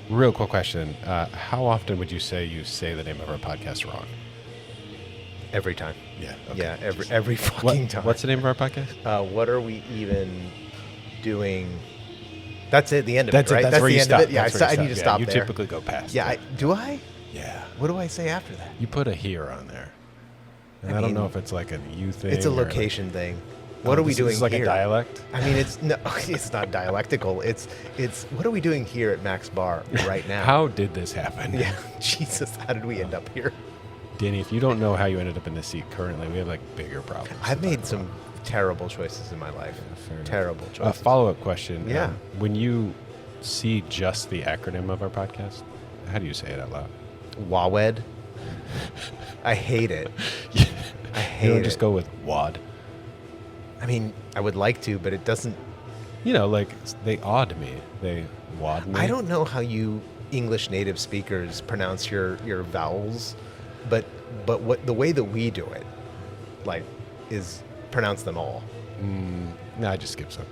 Real quick question. How often would you say the name of our podcast wrong? Every time. Yeah. Okay. Yeah, every fucking time. What's the name of our podcast? What are we even doing? That's it, the end of That's it, right? That's where the you end stop. of it? Yeah, That's where I you need to stop. stop You there. typically go past Yeah, it. do I? Yeah. What do I say after that? You put a here on there. And I don't know if it's like a you thing. It's a or location thing. What are we doing It's like here? a dialect? I mean, it's not dialectical. It's what are we doing here at Mac's Bar right now? How did this happen? Yeah, Jesus, how did we end up here? Danny, if you don't know how you ended up in this seat currently, we have like bigger problems. I've made some terrible choices in my life. fair enough. Terrible choices. Follow-up question. Yeah. When you see just the acronym of our podcast, how do you say it out loud? WAWED. I hate it. I hate You don't it. just go with WAD. I mean, I would like to, but it doesn't. You know, like they awed me. They WAD me. I don't know how you English native speakers pronounce your vowels, but what the way that we do it, like, is pronounce them all. No, I just skip some.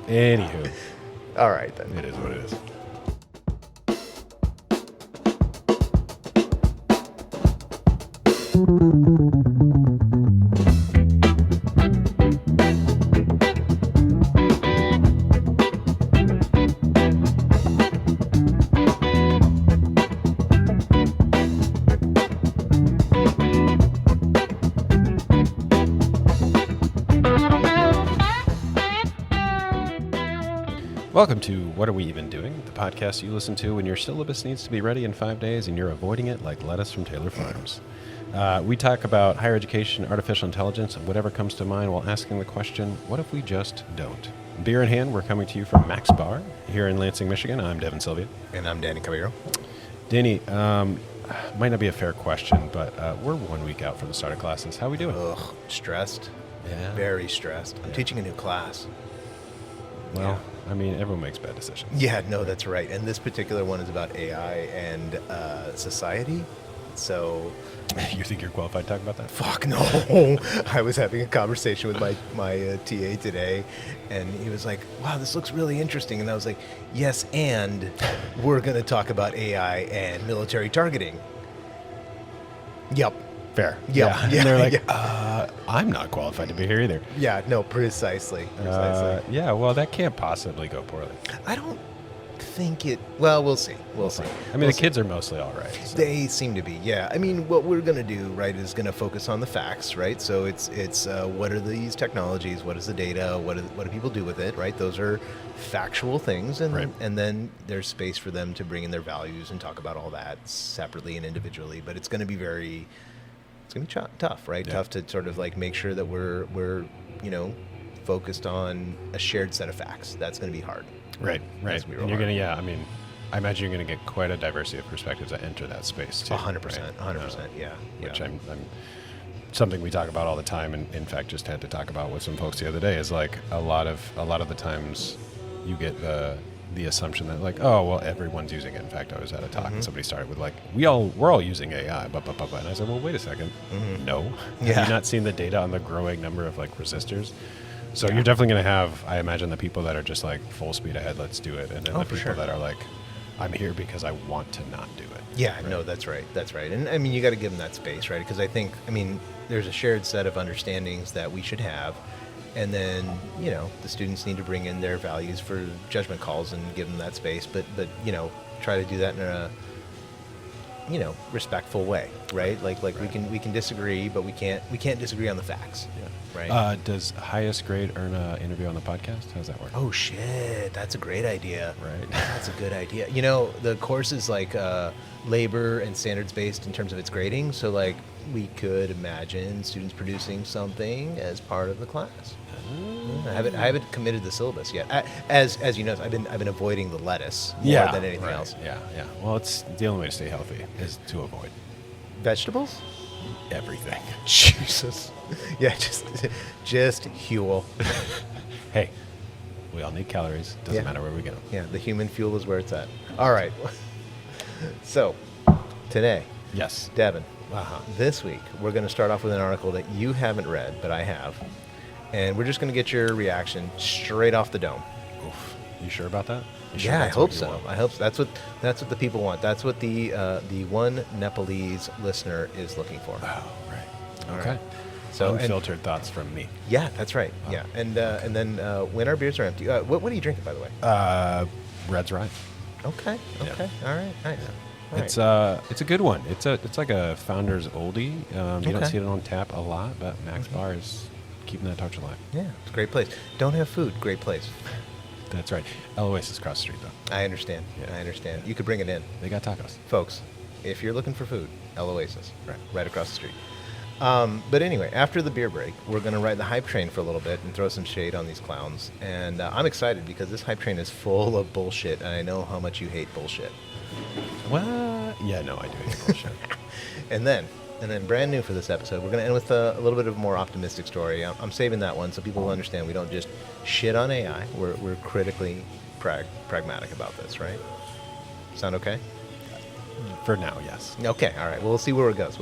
Anywho, All right then. it is what it is. Welcome to What Are We Even Doing? The podcast you listen to when your syllabus needs to be ready in 5 days and you're avoiding it like lettuce from Taylor Farms. We talk about higher education, artificial intelligence, and whatever comes to mind while asking the question, what if we just don't? Beer in hand, we're coming to you from Mac's Bar here in Lansing, Michigan. I'm Devin, Silvia. And I'm Danny Caballero. Danny, might not be a fair question, but we're 1 week out from the start of classes. How are we doing? Ugh, stressed. Yeah. Very stressed. I'm Yeah. teaching a new class. Well, I mean, everyone makes bad decisions. Yeah, no, that's right. And this particular one is about AI and society. So, You think you're qualified to talk about that? fuck no. I was having a conversation with my TA today, and he was like, wow, this looks really interesting. And I was like, yes, and we're going to talk about AI and military targeting. Yep. Fair. Yeah. And Yeah. they're like, Yeah. I'm not qualified to be here either. Yeah, no, precisely. Yeah, well, that can't possibly go poorly. I don't think it, well, we'll see. We'll see. I mean, the kids are mostly all right. So. They seem to be, yeah. I mean, what we're going to do, right, is going to focus on the facts, right? So it's what are these technologies? What is the data? What do people do with it, right? Those are factual things, and Right. and then there's space for them to bring in their values and talk about all that separately and individually. But it's going to be tough, right? Yeah. Tough to sort of like make sure that we're focused on a shared set of facts. That's going to be hard. Right. That's gonna be real And you're hard. going to, I mean, I imagine you're going to get quite a diversity of perspectives that enter that space, too. 100%, right? 100%, yeah. Which yeah. I'm something we talk about all the time, and in fact just had to talk about with some folks the other day, is like a lot of the times you get the assumption that like, oh, well, everyone's using it. In fact, I was at a talk and somebody started with like, we're all using AI, and I said, well, wait a second. No. Yeah. Have you not seen the data on the growing number of like resistors? So you're definitely going to have, I imagine, the people that are just like full speed ahead, let's do it. And then the for people sure. that are like, I'm here because I want to not do it. Yeah, no, that's right. That's right. And I mean, you got to give them that space, right? Because I mean, there's a shared set of understandings that we should have. And then, the students need to bring in their values for judgment calls and give them that space. But try to do that in a, respectful way, right? Like we can disagree, but we can't disagree on the facts. Yeah. Right. Does highest grade earn an interview on the podcast? How does that work? Oh shit, that's a great idea. Right. That's a good idea. The course is like labor and standards based in terms of its grading. So like we could imagine students producing something as part of the class. I haven't committed the syllabus yet. As you know, I've been avoiding the lettuce more than anything else. Yeah. Well, it's the only way to stay healthy is to avoid Vegetables? everything. Jesus. Yeah, just fuel. Hey, we all need calories. Doesn't matter where we get them. Yeah, the human fuel is where it's at. All right. So, today, Yes. Devin, this week, we're going to start off with an article that you haven't read, but I have. And we're just going to get your reaction straight off the dome. Oof. You sure about that? You sure Yeah, I that's hope what you so. want? I hope so. That's what the people want. That's what the one Nepalese listener is looking for. Oh, right. All Okay. right. So Unfiltered thoughts from me. yeah, that's right. Yeah, and then when our beers are empty, what are you drinking, by the way? Red's right. Okay. Yeah. Okay. All right. Nice. All It's right. it's a good one. It's like a founder's oldie. You don't Okay. see it on tap a lot, but Max Bar is keeping that torch alive. Yeah, it's a great place. Don't have food. Great place. That's right. El Oasis across the street though. I understand. Yeah. I understand. You could bring it in, They got tacos. folks. If you're looking for food, El Oasis, Right. right across the street. But anyway, after the beer break, we're going to ride the hype train for a little bit and throw some shade on these clowns. And I'm excited because this hype train is full of bullshit, and I know how much you hate bullshit. What? Yeah, no, I do hate bullshit. And then brand new for this episode, we're going to end with a little bit of a more optimistic story. I'm saving that one so people will understand we don't just shit on AI. We're critically pragmatic about this, right? Sound okay? For now, yes. Okay, all right. Well, we'll see where it goes.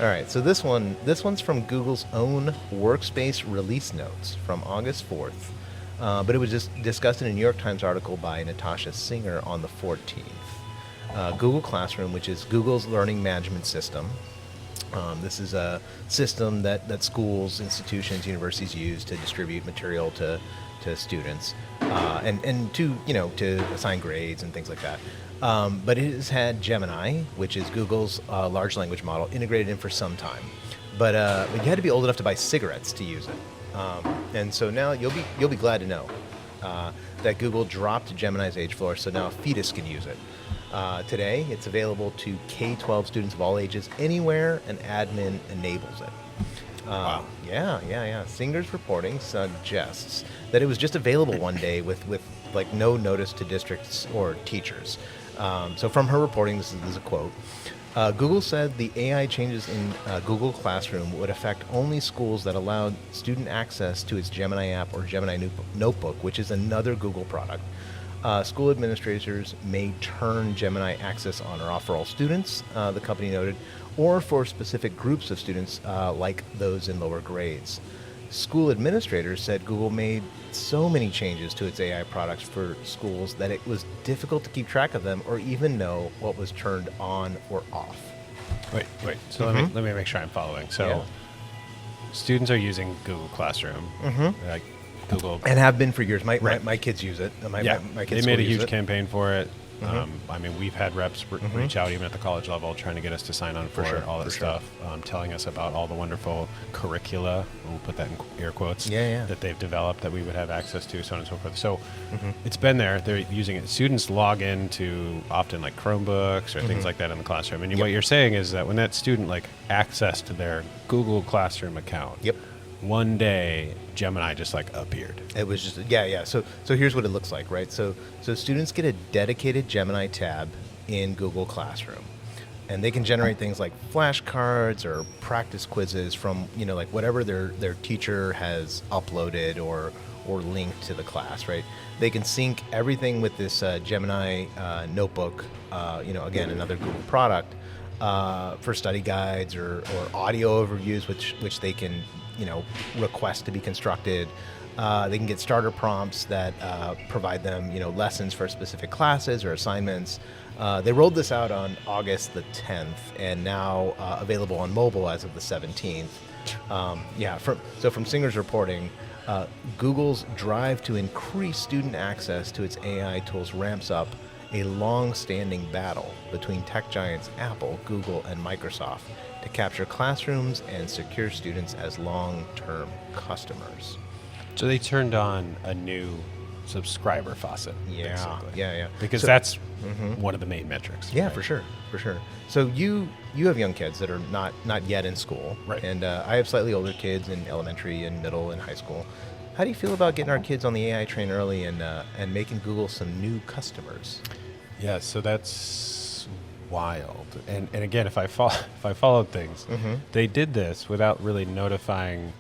All right, so this one's from Google's own Workspace release notes from August 4th, but it was just discussed in a New York Times article by Natasha Singer on the 14th. Google Classroom, which is Google's learning management system. This is a system that schools, institutions, universities use to distribute material to students and to assign grades and things like that. But it has had Gemini, which is Google's large language model, integrated in for some time. But you had to be old enough to buy cigarettes to use it. And so now you'll be glad to know that Google dropped Gemini's age floor, so now a fetus can use it. Today, it's available to K-12 students of all ages anywhere an admin enables it. Wow. Yeah. Singer's reporting suggests that it was just available one day with like no notice to districts or teachers. So from her reporting, this is a quote. Google said the AI changes in Google Classroom would affect only schools that allowed student access to its Gemini app or Gemini Notebook, which is another Google product. School administrators may turn Gemini access on or off for all students, the company noted, or for specific groups of students like those in lower grades. School administrators said Google made so many changes to its AI products for schools that it was difficult to keep track of them or even know what was turned on or off. Wait. So let me make sure I'm following. So Yeah. students are using Google Classroom, like Google. And have been for years. My kids use it. My kids They made a use huge it. campaign for it. I mean, we've had reps reach out even at the college level trying to get us to sign on for sure, all that for sure. stuff, telling us about all the wonderful curricula, we'll put that in air quotes, Yeah. that they've developed that we would have access to, so on and so forth. So it's been there. They're using it. Students log into often like Chromebooks or things like that in the classroom. And what you're saying is that when that student like accessed their Google Classroom account, Yep. one day Gemini just like appeared. It was just yeah. So here's what it looks like, right? So students get a dedicated Gemini tab in Google Classroom, and they can generate things like flashcards or practice quizzes from like whatever their teacher has uploaded or linked to the class, right? They can sync everything with this Gemini notebook, again another Google product for study guides or audio overviews, which they can request to be constructed. They can get starter prompts that provide them, lessons for specific classes or assignments. They rolled this out on August the 10th, and now available on mobile as of the 17th. From Singer's reporting, Google's drive to increase student access to its AI tools ramps up a long-standing battle between tech giants Apple, Google, and Microsoft to capture classrooms and secure students as long-term customers. So they turned on a new subscriber faucet. Basically. Yeah. Because So- that's one of the main metrics. Yeah, right? for sure. So you have young kids that are not yet in school, Right. And I have slightly older kids in elementary and middle and high school. How do you feel about getting our kids on the AI train early and making Google some new customers? Yeah, so that's wild. And again, if I followed things, they did this without really notifying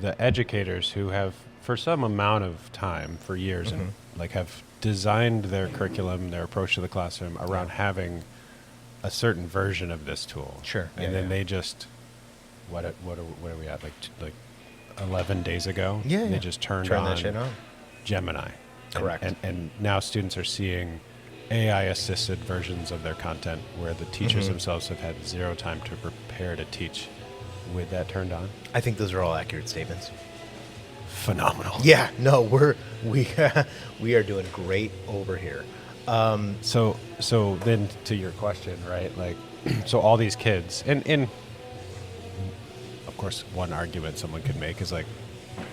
the educators who have, for some amount of time, for years, and like have designed their curriculum, their approach to the classroom around having a certain version of this tool. Sure. And then they just, what are we at? Like 11 days ago? Yeah, They yeah. just turned Turn on that shit on. Gemini. Correct. And now students are seeing AI-assisted versions of their content where the teachers themselves have had zero time to prepare to teach with that turned on. I think those are all accurate statements. Phenomenal. Yeah, no, we are doing great over here. So then to your question, right? Like, so all these kids, and of course, one argument someone could make is like,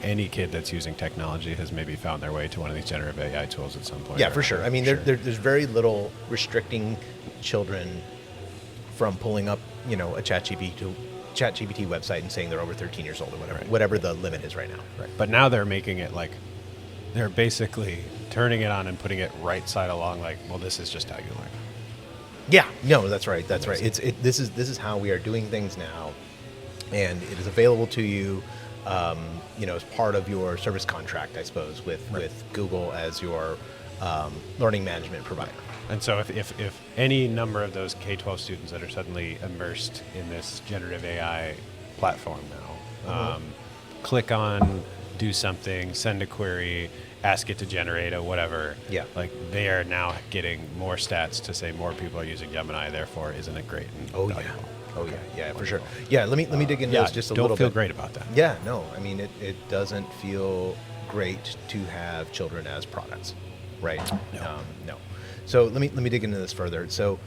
any kid that's using technology has maybe found their way to one of these generative AI tools at some point. Yeah, for sure. I mean, there's very little restricting children from pulling up, a ChatGPT website and saying they're over 13 years old or whatever, whatever the limit is right now. Right. But now they're making it like, they're basically turning it on and putting it right side along. Like, well, this is just how you learn. Yeah. No, that's right. That's right. This is how we are doing things now, and it is available to you. As part of your service contract, I suppose, with Google as your learning management provider. And so if any number of those K-12 students that are suddenly immersed in this generative AI platform now, click on, do something, send a query, ask it to generate a whatever, like they are now getting more stats to say more people are using Gemini, therefore isn't it great? And valuable? Yeah, for sure. Yeah, let me dig into this just a little bit. Don't feel great about that. Yeah, no, I mean it doesn't feel great to have children as products, right? No. So let me dig into this further. So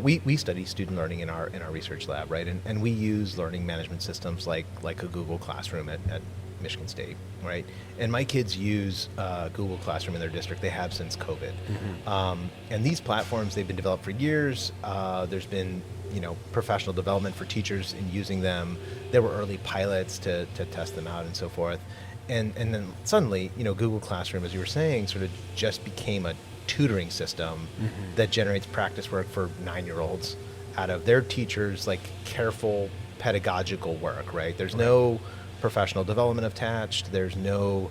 we study student learning in our research lab, right? And we use learning management systems like a Google Classroom at Michigan State, right? And my kids use Google Classroom in their district. They have since COVID. And these platforms, they've been developed for years. There's been professional development for teachers in using them. There were early pilots to test them out and so forth. And then suddenly, Google Classroom, as you were saying, sort of just became a tutoring system that generates practice work for 9-year-olds out of their teachers' like careful pedagogical work, right? There's no professional development attached. There's no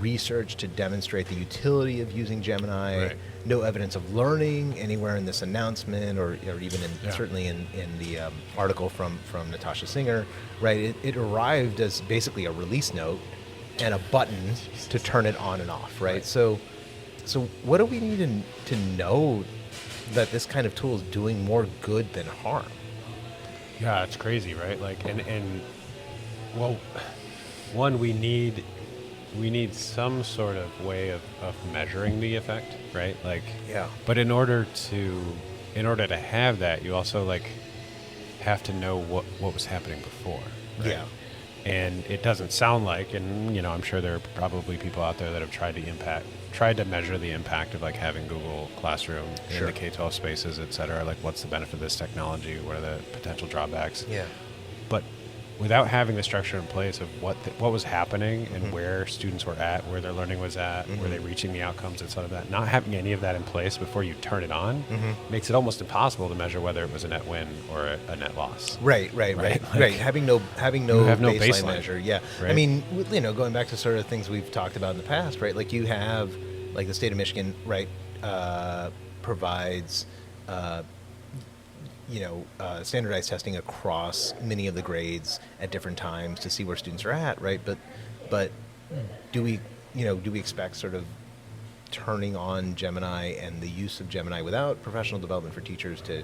research to demonstrate the utility of using Gemini. No evidence of learning anywhere in this announcement or even certainly in the article from Natasha Singer, right? It arrived as basically a release note and a button to turn it on and off, right? So what do we need to know that this kind of tool is doing more good than harm? Yeah, it's crazy, right? Like, and well, one, we need some sort of way of measuring the effect, right? Like, but in order to have that, you also like have to know what was happening before, right? Yeah. And it doesn't sound like, and I'm sure there are probably people out there that have tried to measure the impact of like having Google Classroom in the K-12 spaces, et cetera. Like, what's the benefit of this technology? What are the potential drawbacks? Yeah. But without having the structure in place of what was happening and where students were at, where their learning was at, were they reaching the outcomes, et cetera, that not having any of that in place before you turn it on makes it almost impossible to measure whether it was a net win or a net loss. Right. Like, Having no baseline measure. Yeah. Right? I mean, going back to sort of things we've talked about in the past, right? Like you have, like the state of Michigan, right, provides. Standardized testing across many of the grades at different times to see where students are at, right? But do we expect sort of turning on Gemini and the use of Gemini without professional development for teachers to,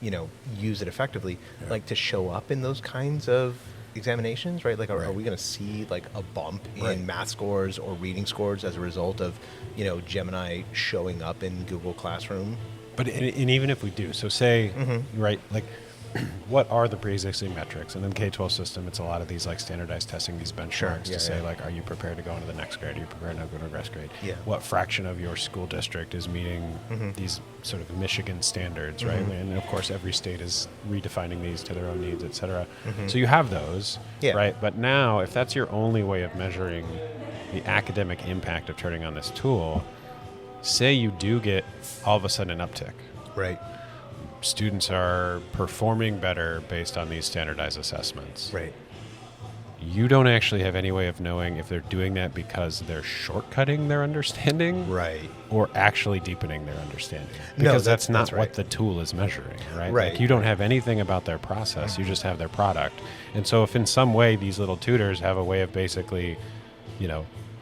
use it effectively, like to show up in those kinds of examinations, right? Like, are we going to see like a bump in math scores or reading scores as a result of, Gemini showing up in Google Classroom? But and even if we do, so say, right, like, what are the pre-existing metrics? And in the K-12 system, it's a lot of these like standardized testing, these benchmarks to say like, are you prepared to go into the next grade? Are you prepared to go to regress grade? Yeah. What fraction of your school district is meeting these sort of Michigan standards, right? And of course, every state is redefining these to their own needs, et cetera. So you have those, right? But now, if that's your only way of measuring the academic impact of turning on this tool, say you do get all of a sudden an uptick. Right. Students are performing better based on these standardized assessments. Right. You don't actually have any way of knowing if they're doing that because they're shortcutting their understanding, right, or actually deepening their understanding. Because that's not what the tool is measuring, right? Right. Like, you don't have anything about their process. You just have their product. And so if in some way these little tutors have a way of basically,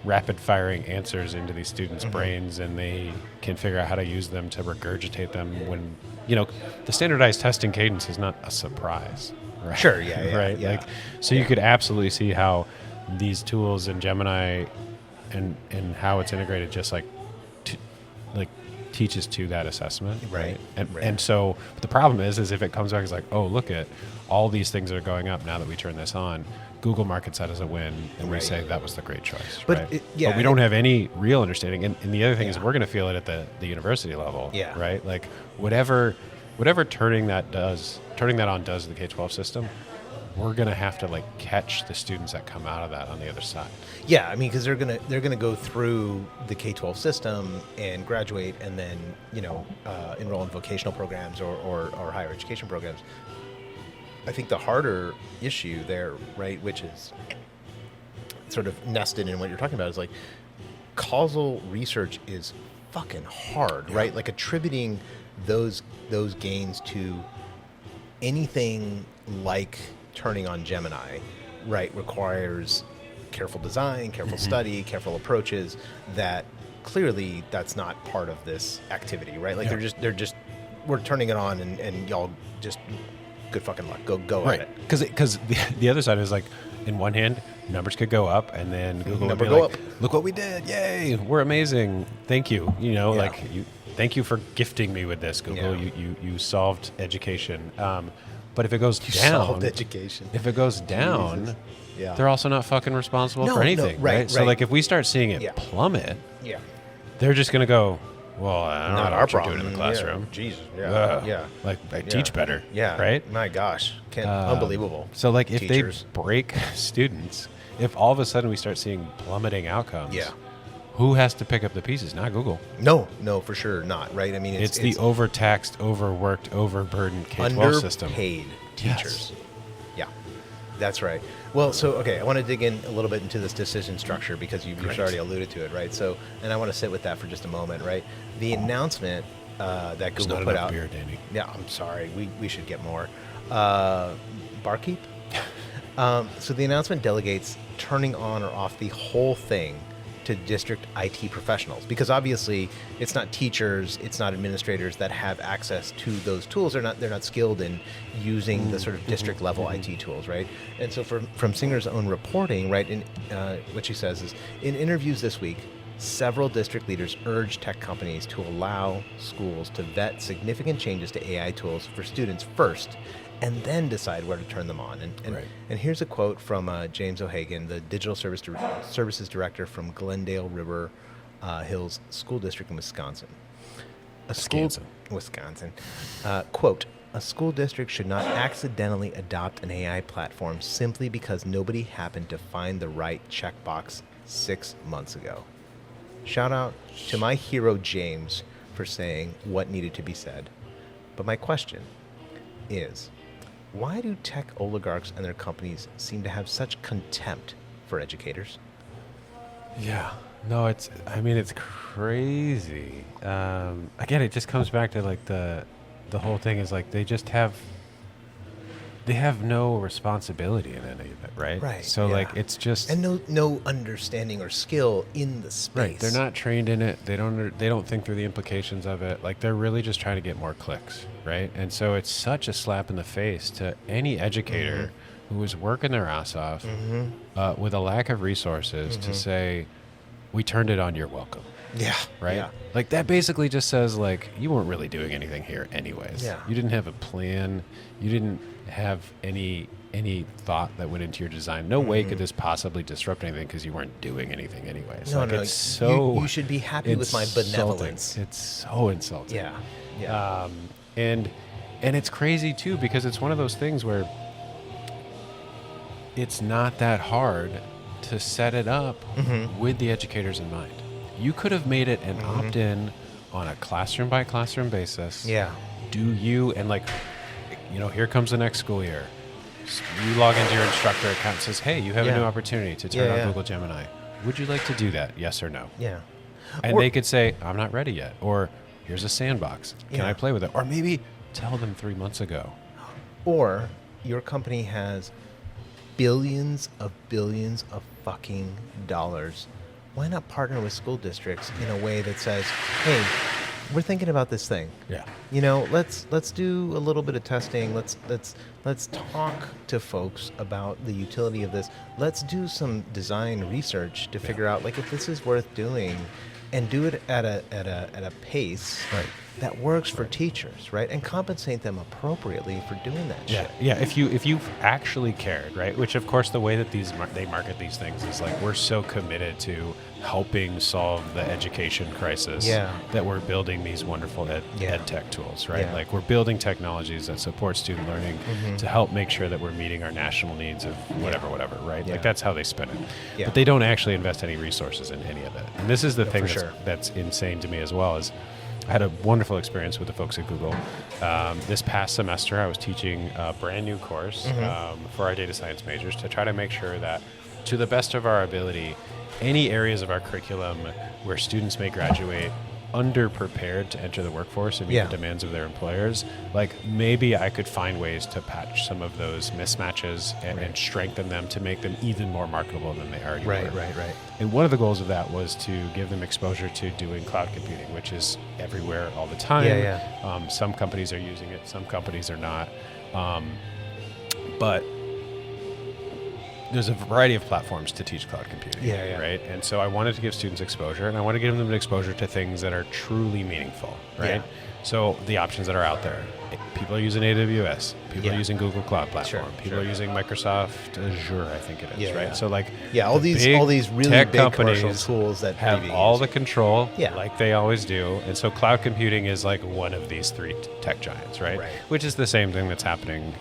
rapid firing answers into these students' brains, and they can figure out how to use them to regurgitate them when, the standardized testing cadence is not a surprise. Right? Sure, yeah, right? yeah. So you could absolutely see how these tools in Gemini and how it's integrated just teaches to that assessment. Right. And so the problem is if it comes back as like, oh, look at all these things that are going up now that we turn this on, Google markets that as a win, and we say that was the great choice. But right? But we don't have any real understanding. And the other thing is we're going to feel it at the university level. Yeah. Right? Like whatever turning that on does to the K-12 system, we're going to have to catch the students that come out of that on the other side. Yeah, I mean, because they're gonna go through the K-12 system and graduate, and then enroll in vocational programs or higher education programs. I think the harder issue there, right, which is sort of nested in what you're talking about, is causal research is fucking hard, right? Like attributing those gains to anything like turning on Gemini, right, requires careful design, careful study, careful approaches that clearly that's not part of this activity, right? Like they're just we're turning it on and y'all just good fucking luck. Go right. at it. Because the other side is in one hand, numbers could go up, and then Google would be go like, up. look what we did. Yay, we're amazing. Thank you. Thank you for gifting me with this, Google. Yeah. You solved education. But if it goes down, solved education. If it goes down, Yeah. they're also not fucking responsible for anything, right? So if we start seeing it plummet, they're just going to go, well, I don't know Not what our you're problem doing in the classroom. Yeah. Jesus. Ugh. Yeah. I teach better. Yeah. Right? My gosh. Unbelievable. So if Teachers. they break students, if all of a sudden we start seeing plummeting outcomes, Yeah. who has to pick up the pieces? Not Google. No, for sure not, right? I mean, It's the overtaxed, overworked, overburdened K-12 system. underpaid teachers. Yes. Yeah, that's right. Well, so, okay, I want to dig in a little bit into this decision structure because you've already alluded to it, right? So, and I want to sit with that for just a moment, right? The announcement that Google not put enough out. beer, Danny. Yeah, I'm sorry. We should get more. Barkeep? So the announcement delegates turning on or off the whole thing to district IT professionals, because obviously it's not teachers, it's not administrators that have access to those tools. They're not skilled in using the sort of district level IT tools, right? And so from Singer's own reporting, right, in what she says is, in interviews this week, several district leaders urged tech companies to allow schools to vet significant changes to AI tools for students first, and then decide where to turn them on. And here's a quote from James O'Hagan, the Digital Services Director from Glendale River Hills School District in Wisconsin. Wisconsin. Quote, a school district should not accidentally adopt an AI platform simply because nobody happened to find the right checkbox 6 months ago. Shout out to my hero James for saying what needed to be said. But my question is, why do tech oligarchs and their companies seem to have such contempt for educators? Yeah. No, it's crazy. Again, it just comes back to the whole thing is they have no responsibility in any of it, right? Right. So it's just, and no understanding or skill in the space. right. They're not trained in it. They don't think through the implications of it. They're really just trying to get more clicks, right? And so it's such a slap in the face to any educator who is working their ass off with a lack of resources to say, we turned it on, you're welcome. Yeah. Right? Yeah. That basically just says you weren't really doing anything here anyways. Yeah. You didn't have a plan. You didn't have any thought that went into your design. No way could this possibly disrupt anything because you weren't doing anything anyways. No. It's so, you should be happy with my benevolence. It's so insulting. Yeah. Yeah. And it's crazy too, because it's one of those things where it's not that hard to set it up with the educators in mind. You could have made it an opt-in on a classroom by classroom basis. Yeah. Do you, and here comes the next school year. You log into your instructor account and says, hey, you have a new opportunity to turn on Google Gemini. Would you like to do that? Yes or no? Yeah. And they could say, I'm not ready yet. Or here's a sandbox. Can I play with it? Or maybe tell them 3 months ago. Or your company has billions of fucking dollars why not partner with school districts in a way that says, hey, we're thinking about this thing. Yeah. You know, let's do a little bit of testing. Let's talk to folks about the utility of this. Let's do some design research to figure out like if this is worth doing, and do it at a pace that works for teachers, right? And compensate them appropriately for doing that shit. Yeah. If you've actually cared, right? Which of course the way that they market these things is like we're so committed to helping solve the education crisis that we're building these wonderful ed tech tools, right? Yeah. Like we're building technologies that support student learning to help make sure that we're meeting our national needs of whatever, right? Yeah. Like that's how they spin it. Yeah. But they don't actually invest any resources in any of it. And this is the thing for that's insane to me as well is I had a wonderful experience with the folks at Google. This past semester, I was teaching a brand new course for our data science majors to try to make sure that, to the best of our ability, any areas of our curriculum where students may graduate underprepared to enter the workforce and meet the demands of their employers, like maybe I could find ways to patch some of those mismatches and strengthen them to make them even more marketable than they already were. Right. And one of the goals of that was to give them exposure to doing cloud computing, which is everywhere all the time. Some companies are using it, some companies are not. But there's a variety of platforms to teach cloud computing, right? And so I wanted to give students exposure, and I want to give them exposure to things that are truly meaningful, right? Yeah. So the options that are out there, people are using AWS, people are using Google Cloud Platform, people are using Microsoft Azure, I think it is, right? So like, all these really tech big companies commercial tools that have all the control, Yeah. like they always do, and so cloud computing is like one of these three tech giants, right? Which is the same thing that's happening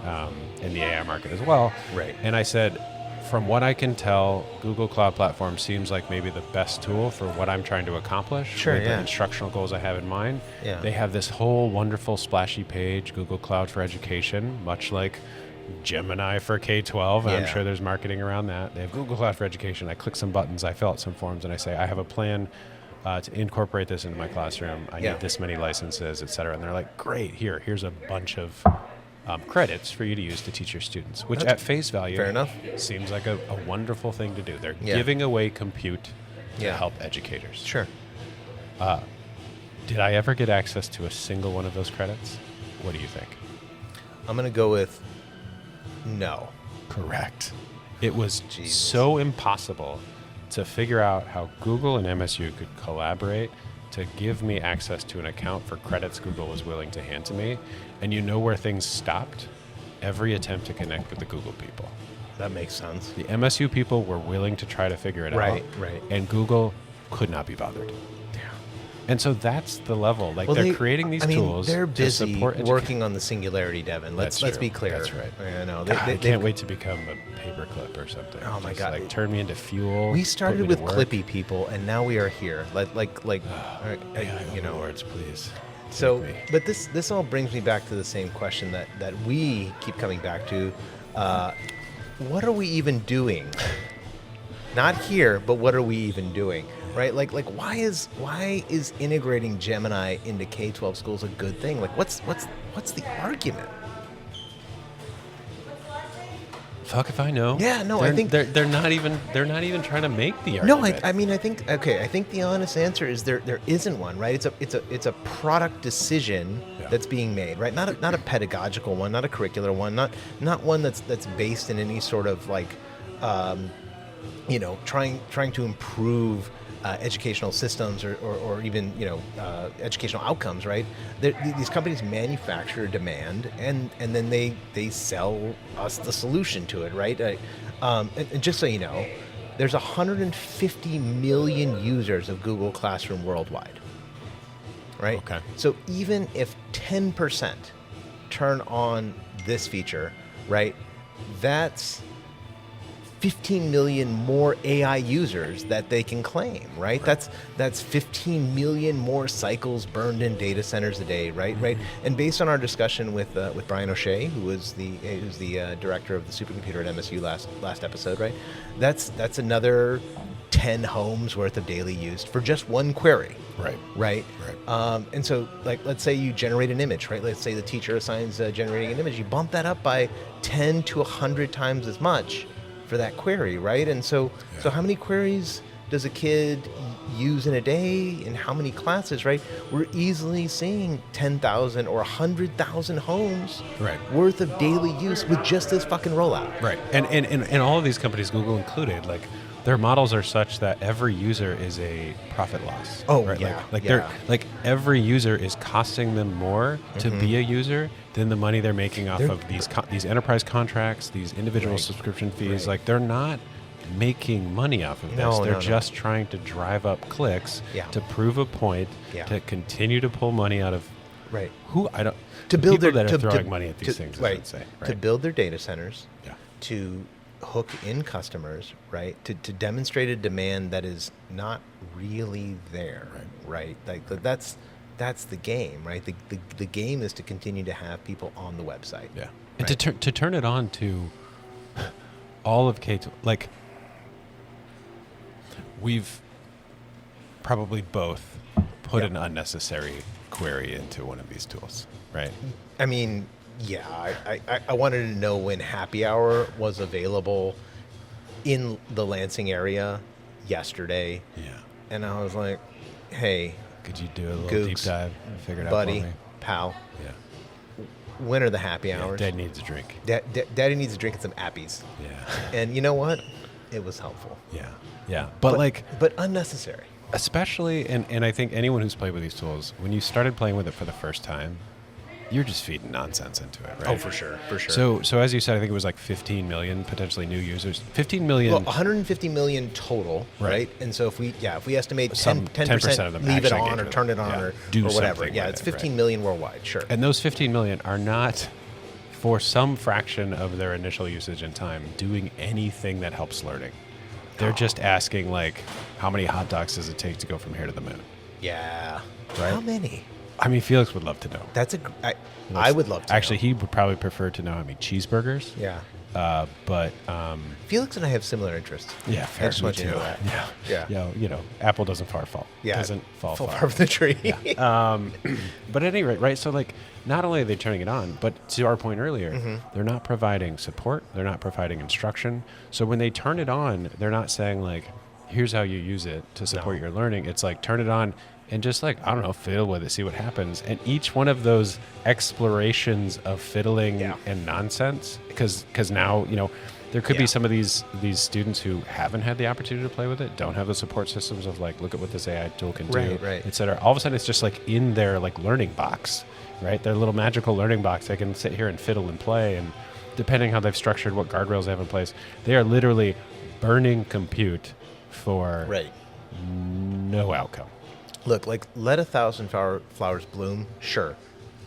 in the AI market as well, Right. And I said, from what I can tell, Google Cloud Platform seems like maybe the best tool for what I'm trying to accomplish with the instructional goals I have in mind. Yeah. They have this whole wonderful splashy page, Google Cloud for Education, much like Gemini for K-12. And I'm sure there's marketing around that. They have Google Cloud for Education. I click some buttons, I fill out some forms, and I say, I have a plan to incorporate this into my classroom. I need this many licenses, et cetera. And they're like, great, here's a bunch of credits for you to use to teach your students, which at face value fair enough. seems like a wonderful thing to do. They're giving away compute to help educators. Sure. Did I ever get access to a single one of those credits? What do you think? I'm going to go with no. Correct. It was so impossible to figure out how Google and MSU could collaborate to give me access to an account for credits Google was willing to hand to me. And you know where things stopped? Every attempt to connect with the Google people. That makes sense. The MSU people were willing to try to figure it out. Right. And Google could not be bothered. Yeah. And so that's the level. Like they're creating these tools they're to busy support working on the singularity, Devin. Let's be clear. That's right. I know. I can't wait to become a paperclip or something. Oh my Just God. Like turn me into fuel. We put started me with to work. Clippy people, and now we are here. You know. Words, please. So, Take me. but this all brings me back to the same question that we keep coming back to. What are we even doing? Not here, but what are we even doing? Right? Like why is integrating Gemini into K-12 schools a good thing? Like what's the argument? Fuck if I know. Yeah, no, I I think they're not even trying to make the argument. No, I mean I think the honest answer is there isn't one, right? It's a product decision that's being made, right? Not a pedagogical one, not a curricular one, not one that's based in any sort of like trying to improve educational systems or even educational outcomes, right? These companies manufacture demand and then they sell us the solution to it, right? And just so you know, there's 150 million users of Google Classroom worldwide, right? Okay. So even if 10% turn on this feature, right, that's 15 million more AI users that they can claim, right? That's 15 million more cycles burned in data centers a day, right? And based on our discussion with Brian O'Shea, who's the director of the supercomputer at MSU last episode, right? That's another 10 homes worth of daily use for just one query. Right. And so, like, let's say you generate an image, right? Let's say the teacher assigns generating an image. You bump that up by 10 to 100 times as much for that query, right? And so how many queries does a kid use in a day, in how many classes, right? We're easily seeing 10,000 or 100,000 homes worth of daily use with just this fucking rollout. Right. And all of these companies, Google included, like, their models are such that every user is a profit loss. Oh, right? yeah. They're like every user is costing them more to be a user than the money they're making off of these enterprise contracts, these individual subscription fees. Like, they're not making money off of this. They're just trying to drive up clicks to prove a point, to continue to pull money out of who I don't to build people their that are throwing money at these things. I should say, to build their data centers, to hook in customers, right? To demonstrate a demand that is not really there, right? Like that's the game, right? The game is to continue to have people on the website. Yeah. And to turn it on to all of K, like, we've probably both put an unnecessary query into one of these tools, right? I mean, I wanted to know when happy hour was available in the Lansing area yesterday. Yeah. And I was like, hey, could you do a little Googs, deep dive and figure it out buddy, for me? pal? Yeah. When are the happy hours? Dad needs a drink. Daddy needs a drink and some appies. Yeah. And you know what? It was helpful. Yeah. Yeah. But unnecessary. Especially, and I think anyone who's played with these tools, when you started playing with it for the first time, you're just feeding nonsense into it, right? Oh, for sure. So as you said, I think it was like 15 million potentially new users. 15 million. Well, 150 million total, right? And so if we estimate 10% of them leave it actually on or turn it on or do whatever. something Yeah, with it's it, 15 million worldwide, sure. And those 15 million are not, for some fraction of their initial usage and time, doing anything that helps learning. They're just asking, like, how many hot dogs does it take to go from here to the moon? Yeah. Right? How many? I mean, Felix would love to know. I would love to Actually, know. he would probably prefer to know how many cheeseburgers. Yeah. But Felix and I have similar interests. yeah, I fair. just want you to know that. Yeah. Yeah. You know, apple doesn't fall. Yeah. Doesn't fall Fall far. from the tree. But at any rate, right? So, like, not only are they turning it on, but to our point earlier, they're not providing support. They're not providing instruction. So when they turn it on, they're not saying, like, here's how you use it to support your learning. It's like, turn it on and just, like, I don't know, fiddle with it, see what happens. And each one of those explorations of fiddling and nonsense, because now, you know, there could be some of these students who haven't had the opportunity to play with it, don't have the support systems of, like, look at what this AI tool can do, et cetera. All of a sudden, it's just, like, in their, like, learning box, right? Their little magical learning box. They can sit here and fiddle and play. And depending how they've structured what guardrails they have in place, they are literally burning compute for no outcome. Look, like, let 1,000 flowers bloom, sure.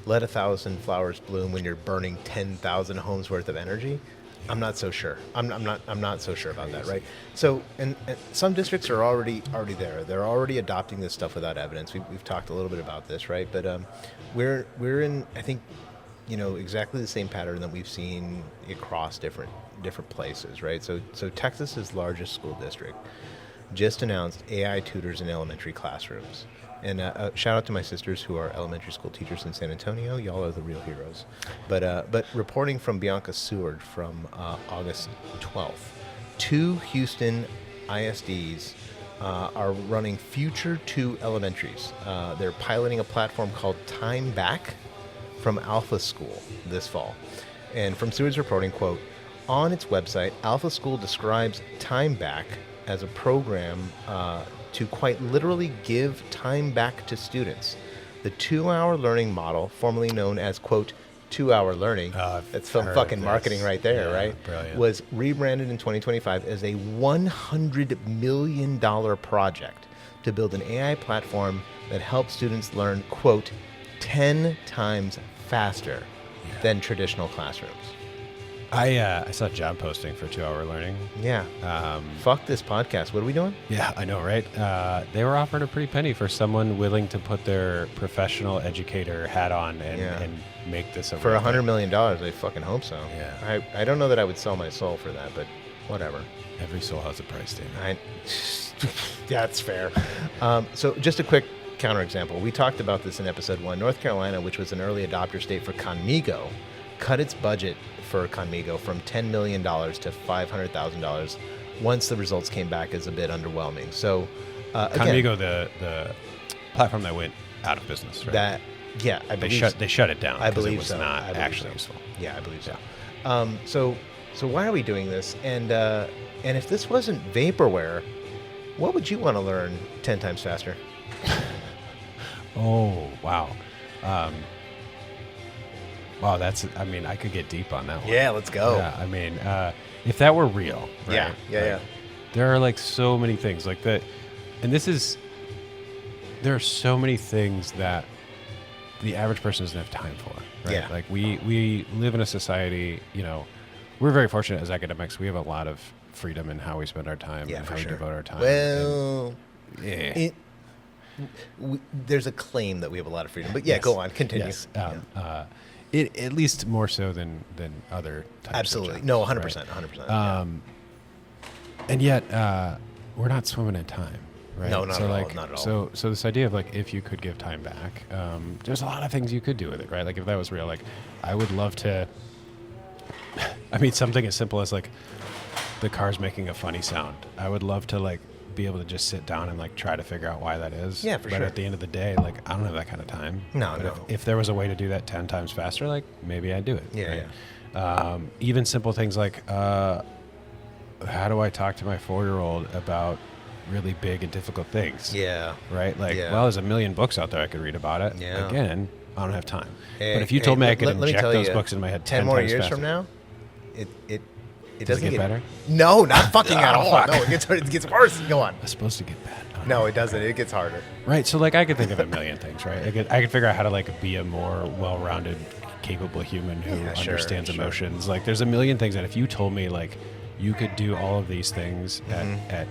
Let 1,000 flowers bloom when you're burning 10,000 homes worth of energy. I'm not so sure. I'm not so sure about that, right? So, and some districts are already there. They're already adopting this stuff without evidence. We've talked a little bit about this, right? But we're in, I think, you know, exactly the same pattern that we've seen across different places, right? So Texas's largest school district just announced AI tutors in elementary classrooms. And shout out to my sisters who are elementary school teachers in San Antonio. Y'all are the real heroes. But reporting from Bianca Seward from August 12th, 2 Houston ISDs are running Future 2 elementaries. They're piloting a platform called Time Back from Alpha School this fall. And from Seward's reporting, quote, on its website, Alpha School describes Time Back as a program to quite literally give time back to students. The 2-hour learning model, formerly known as, quote, 2-hour learning, that's some fucking marketing right there, right? Brilliant. Was rebranded in 2025 as a $100 million project to build an AI platform that helps students learn, quote, 10 times faster than traditional classrooms. I saw a job posting for 2-hour learning. Yeah. Fuck this podcast. What are we doing? Yeah, I know, right? They were offering a pretty penny for someone willing to put their professional educator hat on and make this a for $100 million. I fucking hope so. Yeah. I don't know that I would sell my soul for that, but whatever. Every soul has a price, David. That's fair. So just a quick counterexample. We talked about this in episode 1. North Carolina, which was an early adopter state for Conmigo, cut its budget for Conmigo from $10 million to $500,000 once the results came back as a bit underwhelming. So again, Conmigo, the platform that went out of business, right? I believe they shut it down. I believe it was so. not I believe actually so. useful. Yeah, I believe so. So why are we doing this? And if this wasn't vaporware, what would you want to learn 10 times faster? Oh, wow. Wow, I mean, I could get deep on that one. Yeah, let's go. Yeah, I mean, if that were real, right? Yeah. There are like so many things like that. And there are so many things that the average person doesn't have time for, right? Yeah. Like we live in a society, we're very fortunate as academics. We have a lot of freedom in how we spend our time and how we devote our time. Well, yeah. There's a claim that we have a lot of freedom, but yeah, Yes. go on, continue. Yes. At least more so than other types Absolutely. of jobs. No, 100%. Right? 100%. And yet, we're not swimming in time, right? No, not so at all, like, not at all. So this idea of like, if you could give time back, there's a lot of things you could do with it, right? Like if that was real, like I would love to, I mean, something as simple as like the car's making a funny sound. I would love to like be able to just sit down and like try to figure out why that is. Yeah, for but sure. at the end of the day, like I don't have that kind of time. No, But no. If there was a way to do that 10 times faster, like maybe I'd do it. Yeah, right? Even simple things like, how do I talk to my 4-year-old about really big and difficult things? Yeah. Right? Like, Yeah. well, there's a million books out there I could read about it. Yeah. Again, I don't have time. Hey, but if you told me I could let me inject tell those you, books into my head 10 10 more times years faster, from now, it does it doesn't get better? No, not fucking at Oh, all. fuck. No, it gets worse. Go on. It's supposed to get bad. No, it doesn't. It gets harder. Right. So like I could think of a million things, right? I could figure out how to like be a more well-rounded, capable human who Yeah, sure, understands sure. emotions. Like there's a million things that if you told me like you could do all of these things at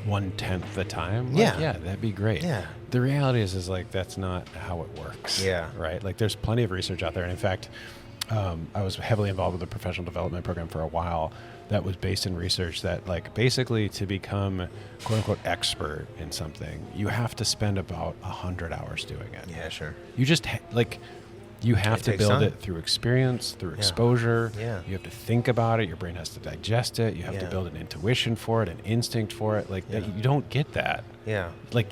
1/10 the time, like, Yeah. yeah, that'd be great. Yeah. The reality is like that's not how it works. Yeah. Right. Like there's plenty of research out there, and in fact, I was heavily involved with the professional development program for a while. That was based in research that like basically to become quote unquote expert in something, you have to spend about 100 hours doing it. Yeah, sure. You just you have It to takes build time. it through experience, through exposure. Yeah. You have to think about it. Your brain has to digest it. You have to Yeah. build an intuition for it, an instinct for it. Like you don't get that. Yeah. Like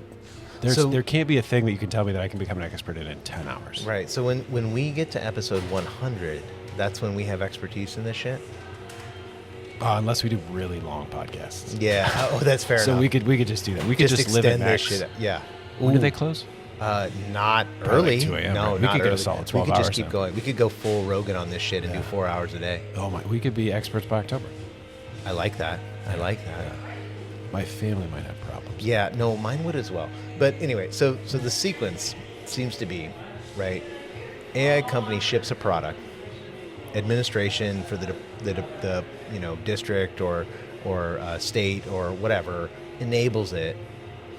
there can't be a thing that you can tell me that I can become an expert in 10 hours. Right. So when we get to episode 100, that's when we have expertise in this shit. Unless we do really long podcasts. Yeah. Oh, that's fair So enough. we could just do that. We could just live at extend max. this shit. Yeah. When do Ooh. they close? Not Probably early. like 2 a.m., No, right? We not could get a early. solid 12 We could just hours keep then. going. We could go full Rogan on this shit and Yeah. do 4 hours a day. Oh my, we could be experts by October. I like that. I like that. My family might have problems. Yeah, no, mine would as well. But anyway, so the sequence seems to be, right? AI company ships a product, administration for the district or state or whatever enables it.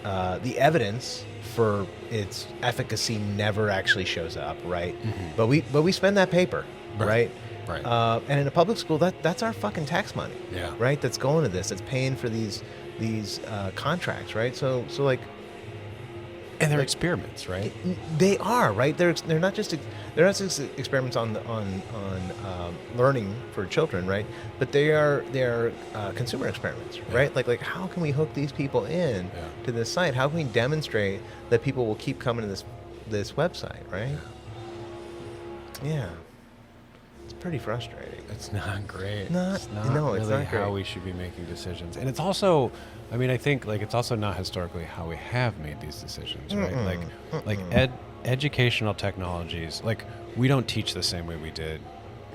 The evidence for its efficacy never actually shows up, right? Mm-hmm. But we spend that paper, right? Right. And in a public school, that's our fucking tax money, Yeah. right? That's going to this. That's paying for these contracts, right? So like, And they're like- experiments, right? they are, right? They're not just experiments on learning for children, right? But they are consumer experiments, right? Like how can we hook these people in to this site? How can we demonstrate that people will keep coming to this website, right? Yeah, it's pretty frustrating. It's not great. Not- it's not no, really it's not how great. we should be making decisions. And it's also, I mean, I think like it's also not historically how we have made these decisions, right? Like educational technologies, like we don't teach the same way we did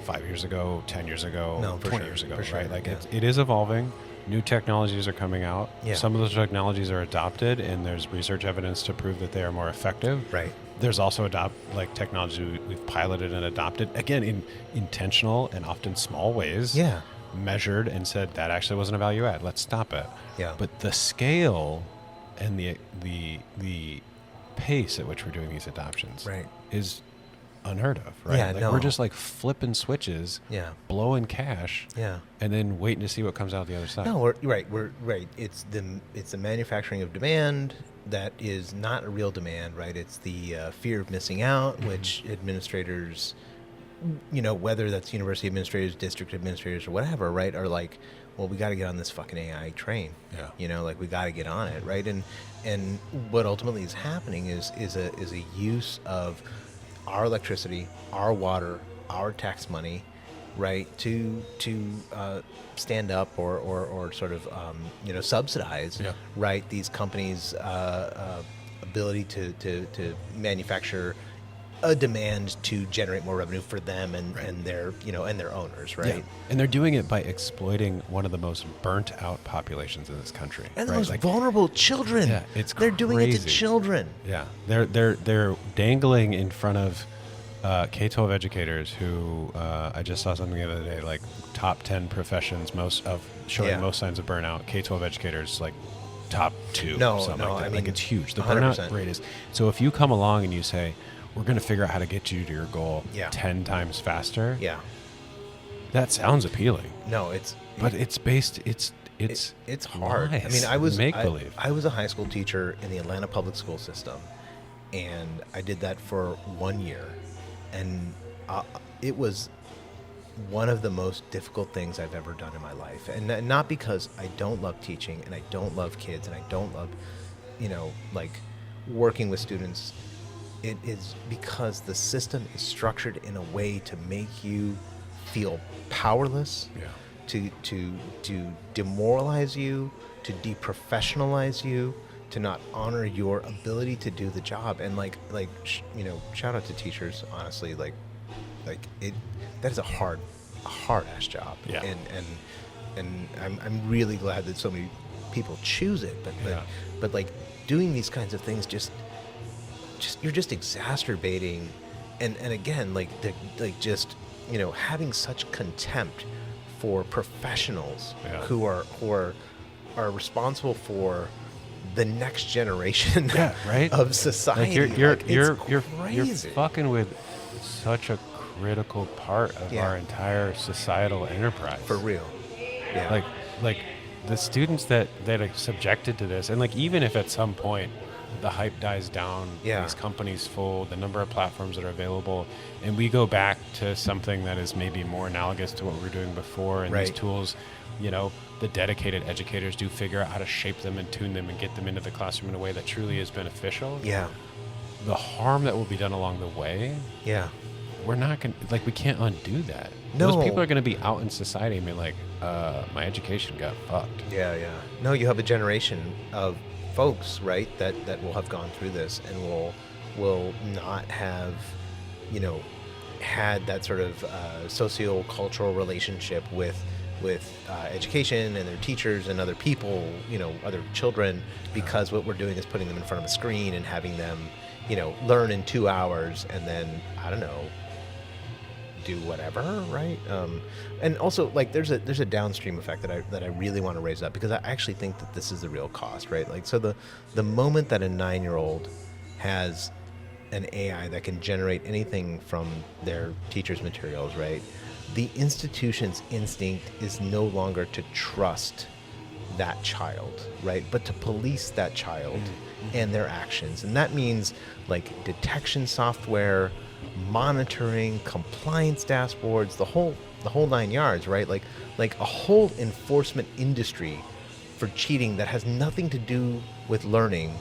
5 years ago, 10 years ago, No, for 20 sure, years ago, for sure, right? Like yeah. it is evolving. New technologies are coming out. Yeah. Some of those technologies are adopted, and there's research evidence to prove that they are more effective. Right. There's also technology we've piloted and adopted, again, in intentional and often small ways. Yeah. Measured and said that actually wasn't a value add. Let's stop it. Yeah. But the scale and the pace at which we're doing these adoptions Right. is unheard of, right? Yeah, like no. we're just like flipping switches, Yeah. blowing cash, Yeah. and then waiting to see what comes out the other side. No, we're right. It's the manufacturing of demand that is not a real demand, right? It's the fear of missing out, which administrators, whether that's university administrators, district administrators, or whatever, right, are like, well, we got to get on this fucking AI train. Yeah. You know, like we got to get on it, right? And what ultimately is happening is a use of our electricity, our water, our tax money, right, to stand up or sort of subsidize, right, these companies' ability to manufacture a demand to generate more revenue for them and their and their owners, right? Yeah. And they're doing it by exploiting one of the most burnt out populations in this country, And the right? most vulnerable children. Yeah, it's they're doing it to crazy. children. Yeah, they're dangling in front of K-12 educators who I just saw something the other day, like top 10 professions showing most signs of burnout. K-12 educators like top 2, something like that. I mean, like it's huge. The 100%. burnout rate is. So if you come along and you say, we're going to figure out how to get you to your goal 10 times faster. Yeah. That sounds appealing. No, but it's hard. lies. I mean, I was make-believe. I was a high school teacher in the Atlanta public school system, and I did that for 1 year, and it was one of the most difficult things I've ever done in my life. And not because I don't love teaching and I don't love kids and I don't love, like working with students. It is because the system is structured in a way to make you feel powerless, to demoralize you, to deprofessionalize you, to not honor your ability to do the job. And shout out to teachers, honestly, like that is a hard ass job. Yeah. And I'm really glad that so many people choose it, but like doing these kinds of things just you're just exacerbating, and again, having such contempt for professionals who are responsible for the next generation of society. Like you're crazy. fucking with such a critical part of our entire societal enterprise. For real. Yeah. Like the students that are subjected to this, and like even if at some point the hype dies down, these companies fold, the number of platforms that are available, and we go back to something that is maybe more analogous to what we were doing before, and these tools, the dedicated educators do figure out how to shape them and tune them and get them into the classroom in a way that truly is beneficial. Yeah. The harm that will be done along the way, we're not going to, we can't undo that. No. Those people are going to be out in society and be like, my education got fucked. Yeah. No, you have a generation of folks, right, that will have gone through this and will not have, had that sort of socio-cultural relationship with education and their teachers and other people, other children, because what we're doing is putting them in front of a screen and having them, learn in 2 hours and then, I don't know, do whatever, right? And also, there's a downstream effect that I really want to raise up, because I actually think that this is the real cost, right? So the moment that a 9-year-old has an AI that can generate anything from their teacher's materials, right? The institution's instinct is no longer to trust that child, right? But to police that child and their actions. And that means detection software, monitoring, compliance dashboards, the whole 9 yards, right? Like a whole enforcement industry for cheating that has nothing to do with learning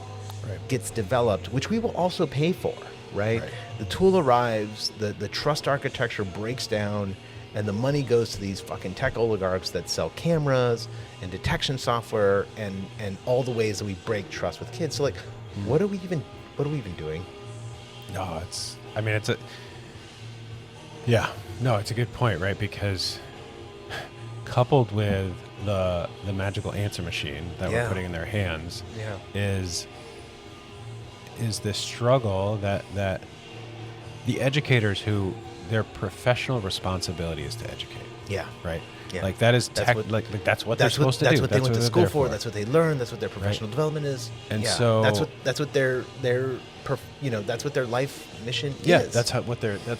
gets developed, which we will also pay for, right? The tool arrives, the trust architecture breaks down, and the money goes to these fucking tech oligarchs that sell cameras and detection software and all the ways that we break trust with kids. So what are we even doing? No, it's a good point, right? Because coupled with the magical answer machine that we're putting in their hands is this struggle that the educators who their professional responsibility is to educate. Yeah. Right. Yeah. That's what they're supposed to do. That's what they went to school for. That's what they learn. That's what their professional development is. And so that's what their that's what their life mission is. Yeah. That's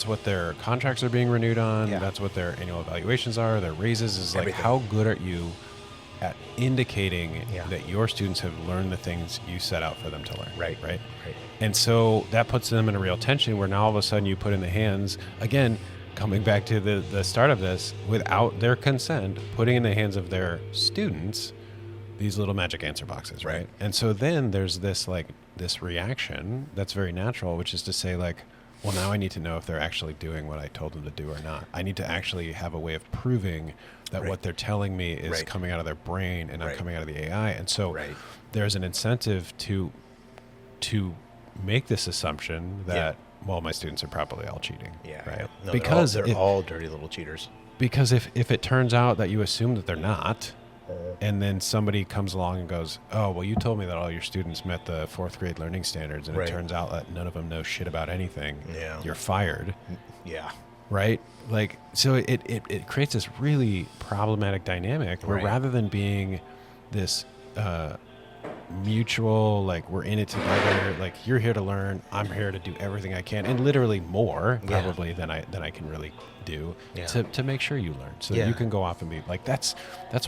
what their contracts are being renewed on. Yeah. That's what their annual evaluations are. Their raises is everything. How good are you at indicating that your students have learned the things you set out for them to learn. Right. And so that puts them in a real tension where now all of a sudden you put in the hands, again, coming back to the start of this, without their consent, putting in the hands of their students these little magic answer boxes, right? And so then there's this reaction that's very natural, which is to say, like, well, now I need to know if they're actually doing what I told them to do or not. I need to actually have a way of proving that what they're telling me is coming out of their brain and not coming out of the AI. And so there's an incentive to make this assumption that, well, my students are probably all cheating. Right? No, because they're all dirty little cheaters. Because if it turns out that you assume that they're not, and then somebody comes along and goes, oh, well, you told me that all your students met the 4th grade learning standards, and it turns out that none of them know shit about anything. You're fired. Right? Like, so it creates this really problematic dynamic where rather than being this mutual, like, we're in it together, like, you're here to learn, I'm here to do everything I can, and literally more probably than I can really do to make sure you learn, so that you can go off and be like, that's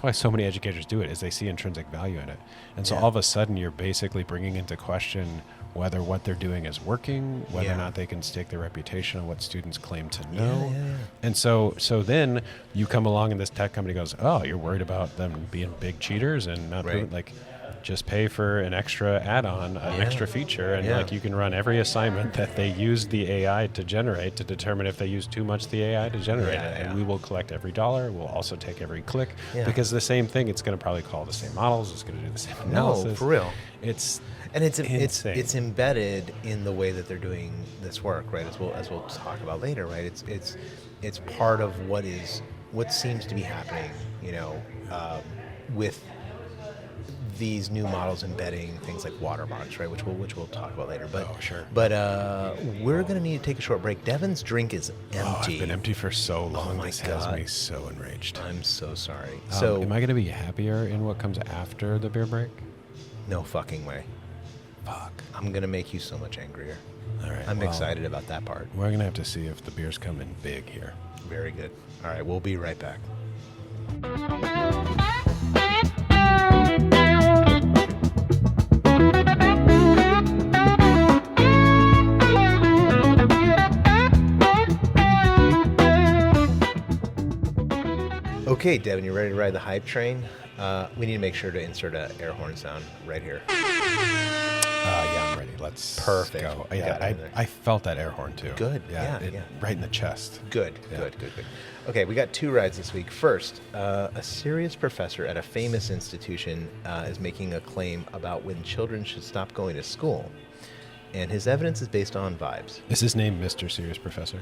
why so many educators do it, is they see intrinsic value in it. And so all of a sudden you're basically bringing into question whether what they're doing is working, whether or not they can stake their reputation on what students claim to know. And so then you come along and this tech company goes, oh, you're worried about them being big cheaters and not doing, like, just pay for an extra add-on, an extra feature, and like, you can run every assignment that they use the AI to generate to determine if they use too much the AI to generate it. And we will collect every dollar. We'll also take every click because the same thing, it's going to probably call the same models. It's going to do the same analysis. No, for real. It's embedded in the way that they're doing this work, right? As we'll talk about later, right? It's part of what seems to be happening, with these new models embedding things like watermarks, right? Which we'll talk about later. But But we're gonna need to take a short break. Devin's drink is empty. Oh, it's been empty for so long. Oh, this has me so enraged. I'm so sorry. Am I gonna be happier in what comes after the beer break? No fucking way. Fuck. I'm gonna make you so much angrier. All right. I'm excited about that part. We're gonna have to see if the beers come in big here. Very good. All right, we'll be right back. Okay, Devin, you ready to ride the hype train? We need to make sure to insert an air horn sound right here. Yeah, I'm ready. Let's go. I felt that air horn too. Good. Right in the chest. Good. Okay, we got 2 rides this week. First, a serious professor at a famous institution is making a claim about when children should stop going to school. And his evidence is based on vibes. Is his name Mr. Serious Professor?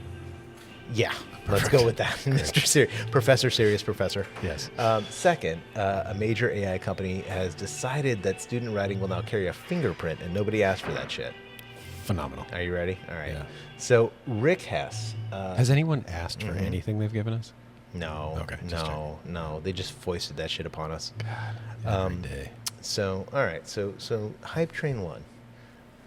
Yeah, let's go with that. Mr. Serious, Professor Serious Professor. Yes. Second, a major AI company has decided that student writing will now carry a fingerprint, and nobody asked for that shit. Phenomenal. Are you ready? All right. Yeah. So Rick Hess. Has anyone asked for anything they've given us? No. Okay. No. They just foisted that shit upon us. God, every day. So, all right. So Hype Train 1.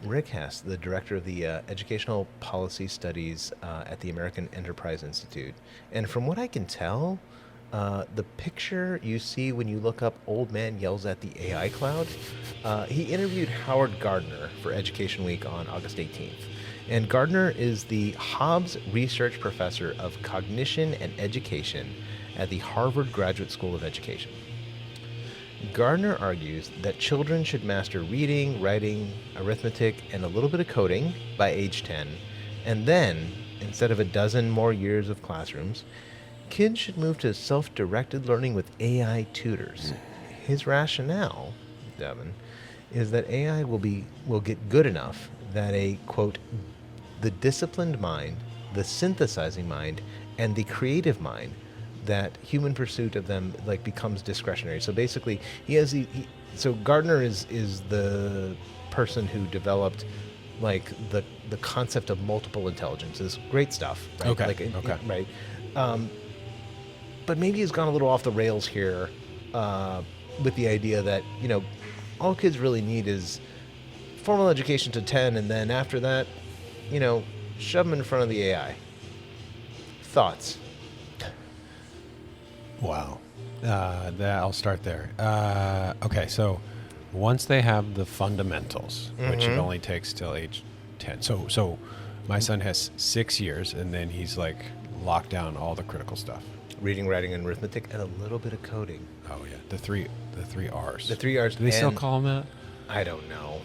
Rick Hess, the director of the Educational Policy Studies at the American Enterprise Institute. And from what I can tell, the picture you see when you look up Old Man Yells at the AI Cloud, he interviewed Howard Gardner for Education Week on August 18th. And Gardner is the Hobbs Research Professor of Cognition and Education at the Harvard Graduate School of Education. Gardner argues that children should master reading, writing, arithmetic, and a little bit of coding by age 10, and then, instead of a dozen more years of classrooms, kids should move to self-directed learning with AI tutors. His rationale, Devin, is that AI will get good enough that a, quote, the disciplined mind, the synthesizing mind, and the creative mind, that human pursuit of them like becomes discretionary. So basically, so Gardner is the person who developed like the concept of multiple intelligences. Great stuff. Right? Okay. Right. But maybe he's gone a little off the rails here with the idea that all kids really need is formal education to 10, and then after that, shove them in front of the AI. Thoughts? Wow. I'll start there. Okay, so once they have the fundamentals, which it only takes till age 10. So my son has 6 years, and then he's like lock down all the critical stuff. Reading, writing, and arithmetic, and a little bit of coding. Oh yeah, the three R's. The 3 R's. Do they still call them that? I don't know.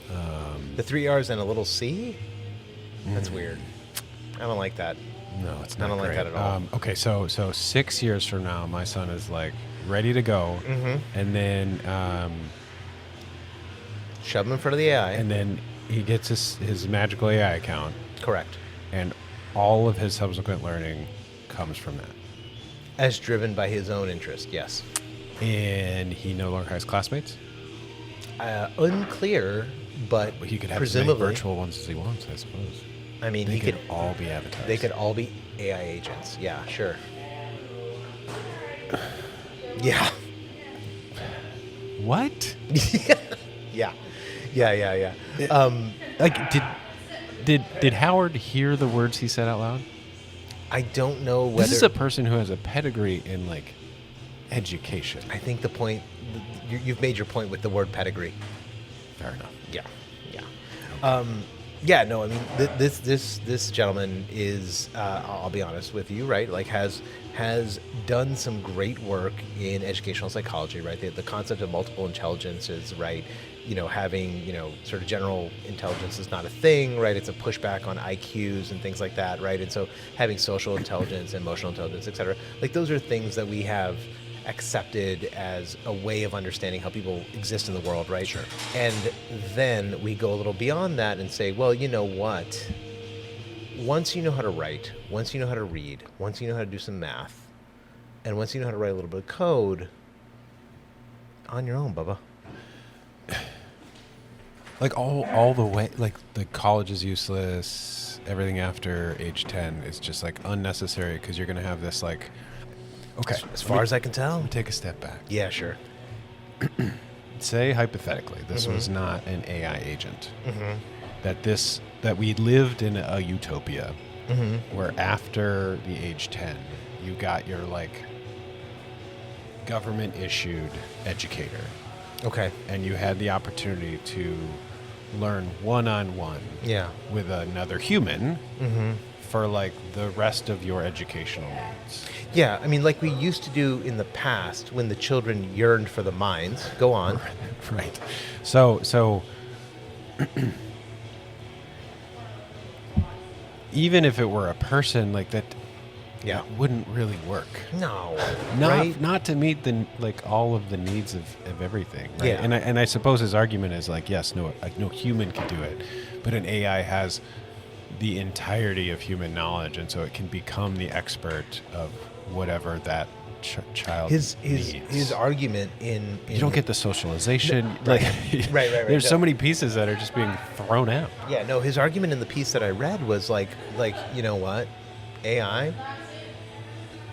The 3 R's and a little C? That's weird. I don't like that. No, it's not. I don't like great. that at all. Okay, so 6 years from now, my son is like ready to go, and then Shove him in front of the AI. and then he gets his magical AI account, Correct. and all of his subsequent learning comes from that. As driven by his own interest, yes. And he no longer has classmates. Unclear, but He could have as many presumably virtual ones as he wants, I suppose. I mean, They he could could. all be avatars. They could all be AI agents. Yeah, sure. Yeah. What? Yeah. Yeah. Like, did Howard hear the words he said out loud? I don't know whether. This is a person who has a pedigree in like education. I think the point. You've made your point with the word pedigree. Fair enough. Yeah. Yeah. No. I mean, this gentleman is. I'll be honest with you, right? Like has done some great work in educational psychology, right? The concept of multiple intelligences, right? Having, sort of general intelligence is not a thing, right? It's a pushback on IQs and things like that, right? And so having social intelligence, emotional intelligence, et cetera, like those are things that we have accepted as a way of understanding how people exist in the world, right? Sure. And then we go a little beyond that and say, well, you know what? Once you know how to write, once you know how to read, once you know how to do some math, and once you know how to write a little bit of code, on your own, Bubba. Like all the way, like the college is useless. Everything after age 10 is just like unnecessary because you're going to have this like, okay. As far as I can tell. Let me take a step back. Yeah, sure. Say hypothetically, this was not an AI agent. That we lived in a utopia where after the age 10, you got your like government issued educator. Okay. And you had the opportunity to learn one-on-one Yeah. with another human for like the rest of your educational needs. Yeah, I mean, like we used to do in the past when the children yearned for the minds. Go on. Right. So even if it were a person like that, Yeah. it wouldn't really work. No. Not not to meet the like all of the needs of everything. Right? Yeah. And I suppose his argument is like, yes, no human can do it, but an AI has the entirety of human knowledge, and so it can become the expert of whatever that child needs. His argument in You don't get the socialization. Right. Like, Right. There's No. so many pieces that are just being thrown out. Yeah, no, his argument in the piece that I read was like you know what? AI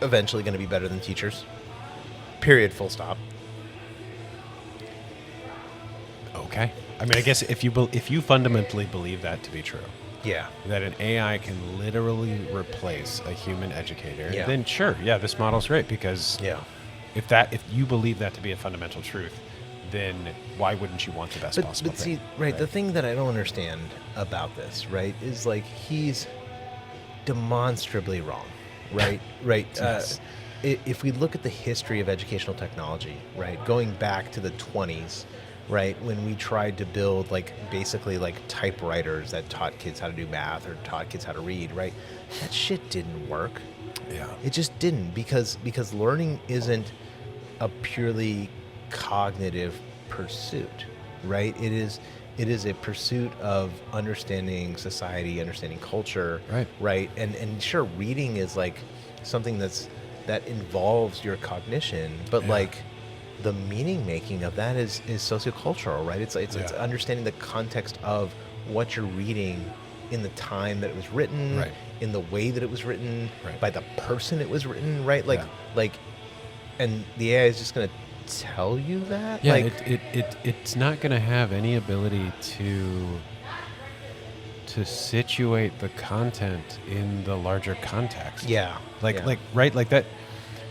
eventually going to be better than teachers. Period, full stop. Okay. I mean, I guess if you fundamentally believe that to be true, Yeah. that an AI can literally replace a human educator, Yeah. then sure, yeah, this model's great because Yeah. if you believe that to be a fundamental truth, then why wouldn't you want the best possible But thing? see, right, the thing that I don't understand about this, right, is like he's demonstrably wrong, right? Right. Yes. If we look at the history of educational technology, right, going back to the 20s, right, when we tried to build like basically like typewriters that taught kids how to do math or taught kids how to read, right, that shit didn't work. Yeah. It just didn't because learning isn't a purely cognitive pursuit, right? It is a pursuit of understanding society, understanding culture, right? And sure, reading is like something that involves your cognition, but like the meaning making of that is sociocultural, right? It's understanding the context of what you're reading in the time that it was written, Right. in the way that it was written, Right. by the person it was written, right? And the AI is just going to tell you that? Yeah, Like, it's not going to have any ability to situate the content in the larger context. yeah. Like that.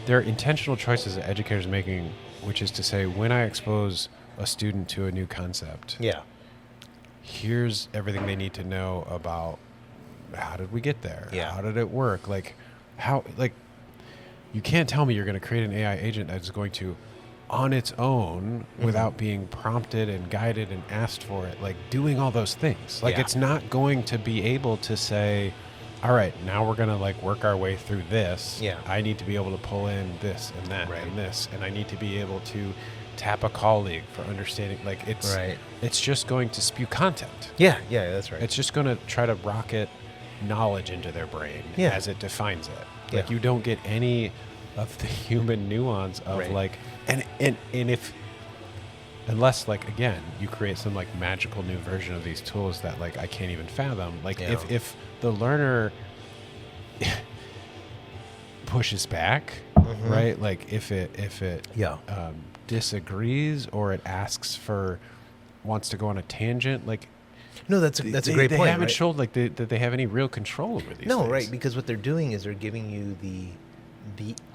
There are intentional choices that educators are making, which is to say, when I expose a student to a new concept, Yeah. here's everything they need to know about how did we get there? Yeah. How did it work? Like, how, like, you can't tell me you're going to create an AI agent that's going to, on its own, without being prompted and guided and asked for it, like doing all those things. Like, it's not going to be able to say, all right, now we're going to like work our way through this. Yeah. I need to be able to pull in this and that and this, and I need to be able to tap a colleague for understanding. Like, it's just going to spew content. Yeah, that's right. It's just going to try to rocket knowledge into their brain as it defines it. Like, you don't get any of the human nuance of like, and if, unless, like, again, you create some like magical new version of these tools that like I can't even fathom. Like, if the learner pushes back, right? Like, if it disagrees, or it wants to go on a tangent, like, no, that's a great point. They haven't shown like that they have any real control over these things. Right, because what they're doing is they're giving you the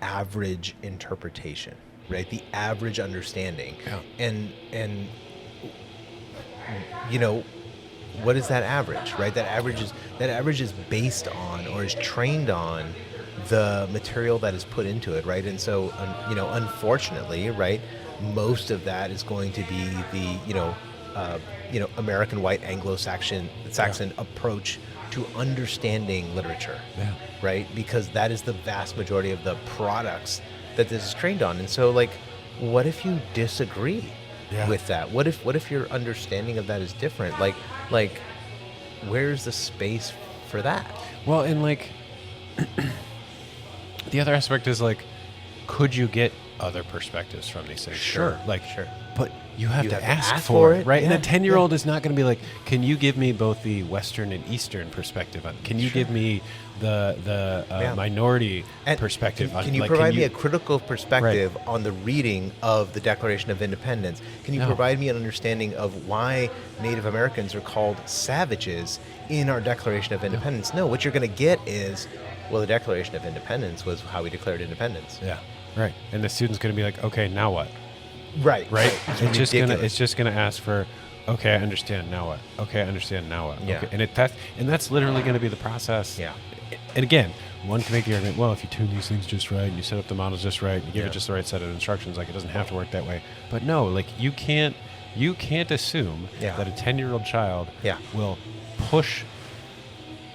average interpretation, right? The average understanding. And you know, what is that average, right? That average is based on, or is trained on, the material that is put into it, right? And so, unfortunately, right, most of that is going to be the American white Anglo-Saxon approach to understanding literature, right? Because that is the vast majority of the products that this is trained on. And so, like, what if you disagree with that? What if your understanding of that is different? Like, where's the space for that? Well, and like, the other aspect is like, could you get other perspectives from these things? Sure. But you have to ask for it, right? Yeah. And a 10-year-old is not going to be like, can you give me both the Western and Eastern perspective? Can you give me the minority perspective? Can you provide me a critical perspective on the reading of the Declaration of Independence? Can you provide me an understanding of why Native Americans are called savages in our Declaration of Independence? No, what you're going to get is, well, the Declaration of Independence was how we declared independence. Yeah, right. And the student's going to be like, okay, now what? Right. It's just gonna ask for, okay, I understand, now what? Okay, I understand, now what? Yeah. Okay. And that's literally going to be the process. Yeah. And again, one can make the argument, well, if you tune these things just right and you set up the models just right and you give it just the right set of instructions, like, it doesn't have to work that way. But no, like, you can't assume that a 10-year-old child will push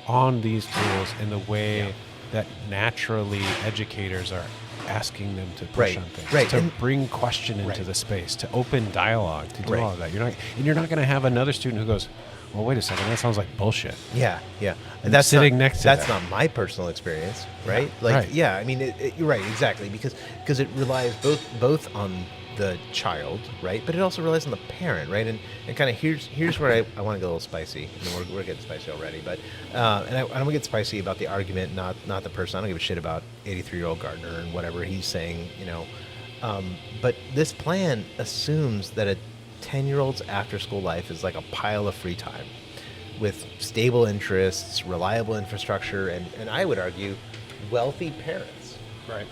on these tools in the way that naturally educators are asking them to push on things, to bring question into the space, to open dialogue, to do all of that. You're not going to have another student who goes, well, wait a second, that sounds like bullshit. Yeah. And that's sitting next to that's not my personal experience, right? I mean, you're right, exactly, because it relies both on the child, right? But it also relies on the parent, right? And kind of here's where I want to get a little spicy. I mean, we're getting spicy already, but and I want to get spicy about the argument, not the person. I don't give a shit about 83-year-old Gardner and whatever he's saying, But this plan assumes that a 10-year-old's after-school life is like a pile of free time with stable interests, reliable infrastructure, and I would argue, wealthy parents. Right.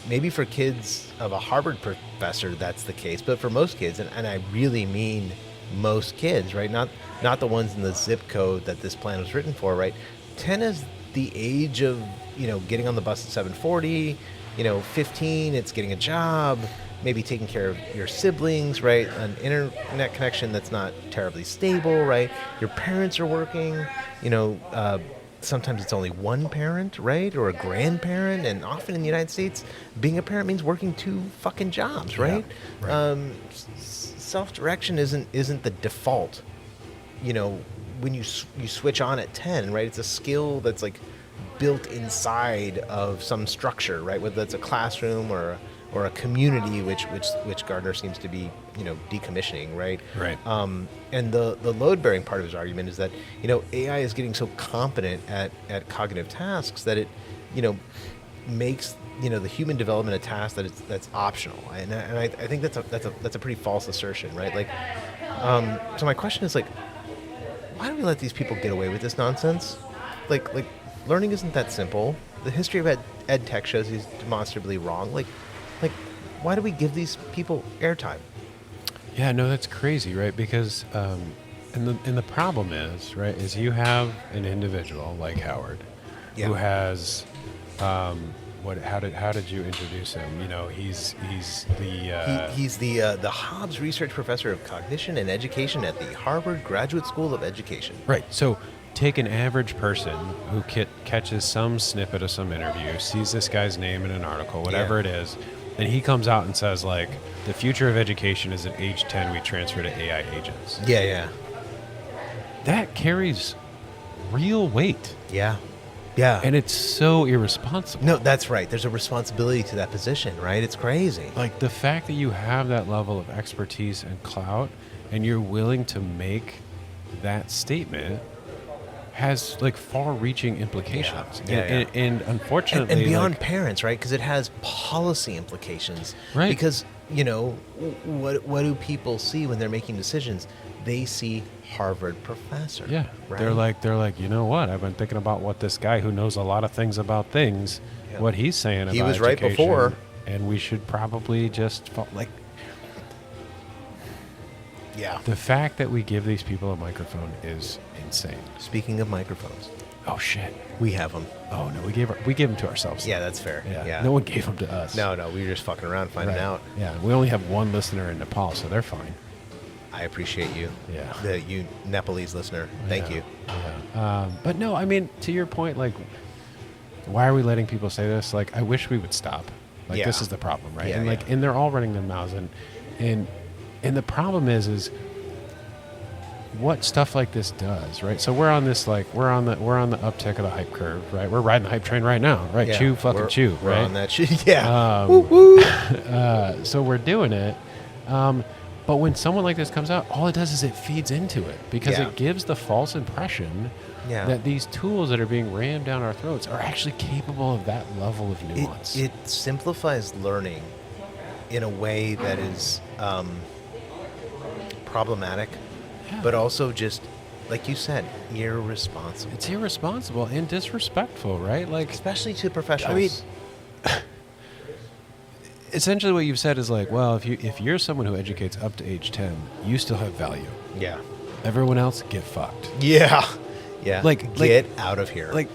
Maybe for kids of a Harvard professor, that's the case. But for most kids, and I really mean most kids, right? Not the ones in the zip code that this plan was written for, right? 10 is the age of, getting on the bus at 7:40, 15, it's getting a job, maybe taking care of your siblings, right? An internet connection that's not terribly stable, right? Your parents are working, sometimes it's only one parent, right? Or a grandparent. And often in the United States, being a parent means working 2 fucking jobs, right? Yeah, right. Self-direction isn't the default, when you switch on at 10, right? It's a skill that's like built inside of some structure, right? Whether that's a classroom or a community, which Gardner seems to be, decommissioning, right? Right. And the load-bearing part of his argument is that, AI is getting so competent at cognitive tasks that it, makes, the human development a task that's optional. And I think that's a pretty false assertion, right? Like, so my question is, like, why do we let these people get away with this nonsense? Like learning isn't that simple. The history of ed tech shows he's demonstrably wrong. Like, why do we give these people airtime? Yeah, no, that's crazy, right? Because, and the problem is, right, is you have an individual like Howard who has How did you introduce him? You know, he's the He's the Hobbs Research Professor of Cognition and Education at the Harvard Graduate School of Education. right. So take an average person who catches some snippet of some interview, sees this guy's name in an article, whatever it is, and he comes out and says like, the future of education is at age 10 we transfer to AI agents. Yeah. That carries real weight. Yeah. And it's so irresponsible. No, that's right. There's a responsibility to that position, right? It's crazy. Like the fact that you have that level of expertise and clout and you're willing to make that statement has like far-reaching implications. Yeah. And unfortunately, and beyond like, parents, right? Because it has policy implications. Right. Because, you know, what do people see when they're making decisions? They see Harvard professor. yeah, right? they're like, you know what? I've been thinking about what this guy who knows a lot of things about things, Yeah. what he's saying about He was right education, before. and we should probably just like Yeah. the fact that we give these people a microphone is insane. Speaking of microphones, Oh shit. we have them. Oh no, we gave them to ourselves. Yeah, that's fair. Yeah. No one gave them to us. No, we were just fucking around finding Right. out. Yeah, we only have one listener in Nepal, so they're fine. I appreciate you. Yeah. You Nepalese listener. Thank Yeah, you. Yeah. But no, I mean, to your point, like, why are we letting people say this? Like, I wish we would stop. Like, Yeah. this is the problem, right? Yeah, and like, yeah. and they're all running their mouths, and the problem is what stuff like this does, right? So we're on this, like, we're on the uptick of the hype curve, right? We're riding the hype train right now, right? Yeah, Chew, fucking chew, we're right? on that shit. Yeah. Um, Woo woo. So we're doing it. But when someone like this comes out, all it does is it feeds into it because Yeah. it gives the false impression Yeah. that these tools that are being rammed down our throats are actually capable of that level of nuance. It simplifies learning in a way that is problematic, Yeah. but also just, like you said, irresponsible. It's irresponsible and disrespectful, right? Like, Especially to professionals. essentially what you've said is like, well, if you're someone who educates up to age 10, you still have value. Yeah. Everyone else, get fucked. Yeah. Yeah. Like- get out of here. Like,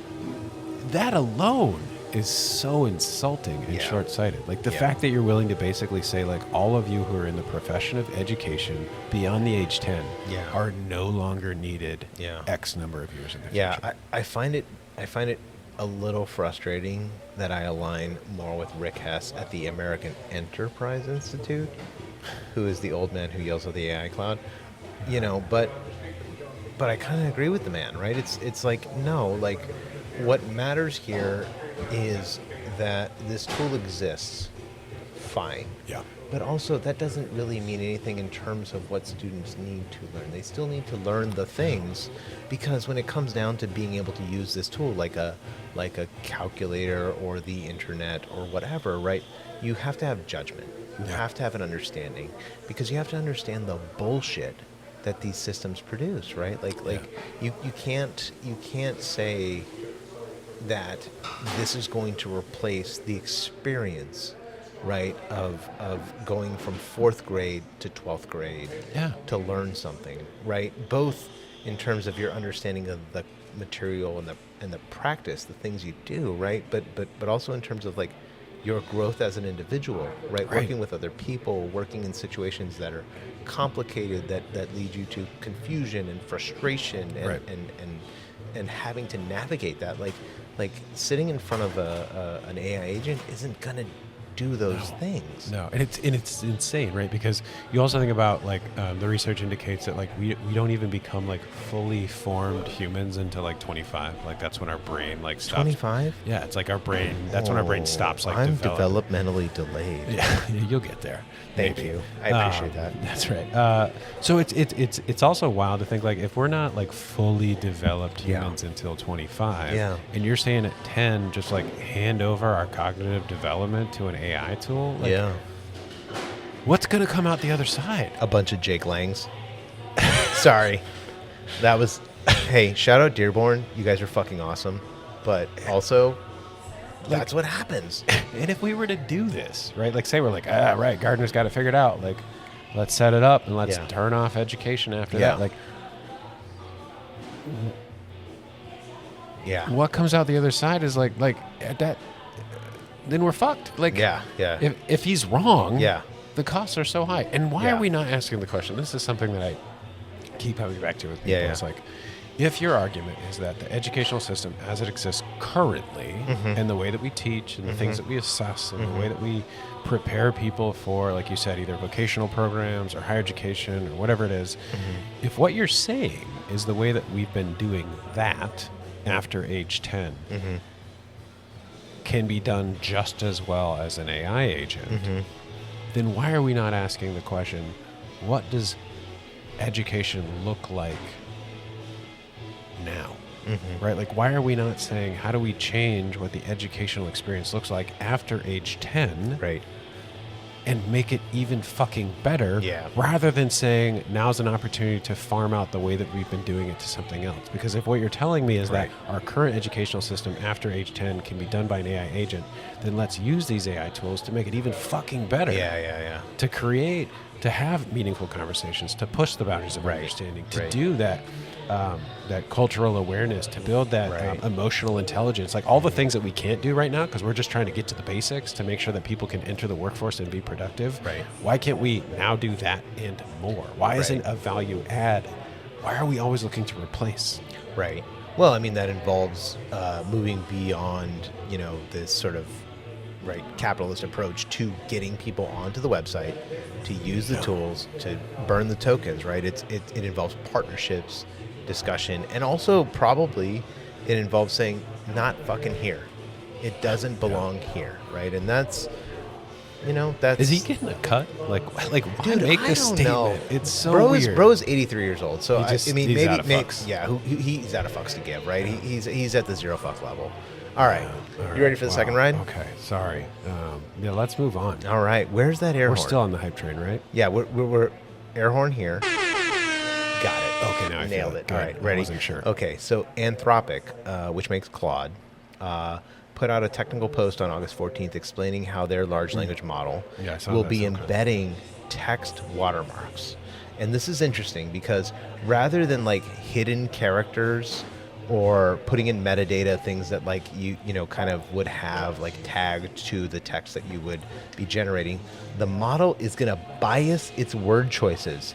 that alone is so insulting and Yeah. short-sighted. Like the Yeah. fact that you're willing to basically say, like, all of you who are in the profession of education beyond the age 10 Yeah. are no longer needed Yeah. X number of years in the Yeah, future. I find it a little frustrating that I align more with Rick Hess at the American Enterprise Institute, who is the old man who yells at the AI cloud. You know, but I kind of agree with the man, right? It's like, no, like what matters here is that this tool exists. Fine. Yeah. But also, that doesn't really mean anything in terms of what students need to learn. They still need to learn the things, because when it comes down to being able to use this tool, like a calculator or the internet or whatever, right? You have to have judgment. You Yeah. have to have an understanding, because you have to understand the bullshit that these systems produce, right? Like you can't say that this is going to replace the experience, right, of going from 4th grade to 12th grade Yeah. to learn something, right? Both in terms of your understanding of the material and the practice, the things you do, right? But also in terms of like your growth as an individual, right? Right. Working with other people, working in situations that are complicated, that lead you to confusion and frustration and Right. and having to navigate that, like sitting in front of an AI agent isn't gonna do those things. No, and it's insane, right? Because you also think about like the research indicates that like we don't even become like fully formed humans until like 25. Like that's when our brain like stops. 25? Yeah, it's like our brain. That's when our brain stops like I'm developing. developmentally delayed. Yeah, you'll get there. Thank Maybe. you. I appreciate that. That's right. So it's also wild to think like if we're not like fully developed Yeah. humans until 25, Yeah. and you're saying at 10 just like hand over our cognitive development to an AI tool, like, Yeah. what's gonna come out the other side? A bunch of Jake Langs. Sorry. That was, hey, shout out Dearborn. You guys are fucking awesome. But also, that's what happens. And if we were to do this, right? Like say we're like, right, Gardner's got it figured out. Like, let's set it up and let's Yeah. turn off education after Yeah. that. Like, Yeah. what comes out the other side is like at that, then we're fucked. Like, Yeah. if he's wrong, Yeah. the costs are so high. And why Yeah. are we not asking the question? This is something that I keep coming back to with people. Yeah. It's like, if your argument is that the educational system as it exists currently, and the way that we teach and the things that we assess and the way that we prepare people for, like you said, either vocational programs or higher education or whatever it is, if what you're saying is the way that we've been doing that after age 10 can be done just as well as an AI agent, then why are we not asking the question, what does education look like now? Right? Like, why are we not saying, how do we change what the educational experience looks like after age 10 Right. and make it even fucking better, Yeah. rather than saying now's an opportunity to farm out the way that we've been doing it to something else? Because if what you're telling me is Right. that our current educational system after age 10 can be done by an AI agent, then let's use these AI tools to make it even fucking better. Yeah. To create, to have meaningful conversations, to push the boundaries of Right. understanding, to Right. do that, that cultural awareness, to build that Right. emotional intelligence, like all the things that we can't do right now because we're just trying to get to the basics to make sure that people can enter the workforce and be productive. Right. Why can't we now do that and more? Why isn't a value add? Why are we always looking to replace? Right. Well, I mean, that involves moving beyond, this sort of capitalist approach to getting people onto the website, to use the tools, to burn the tokens, right? It involves partnerships, discussion, and also probably it involves saying, not fucking here. It doesn't belong here, right? And that's, that's... Is he getting a cut? Like why Dude, make I this don't statement? know. It's so Bro's weird. 83 years old, so He's maybe out of fucks. yeah, he's out of fucks to give, right? He's at the zero fuck level. All right, you ready for the second ride? Okay, sorry. Yeah, let's move on. All right, where's that air We're horn? still on the hype train, right? Yeah, we're air horn here. Got it. Okay, now I feel nailed it. it. Good. All right, I ready? wasn't sure. Okay, so Anthropic, which makes Claude, put out a technical post on August 14th explaining how their large language model Yeah, I saw will that. be So good. embedding text watermarks. And this is interesting because rather than like hidden characters or putting in metadata, things that like you kind of would have like tagged to the text that you would be generating, the model is going to bias its word choices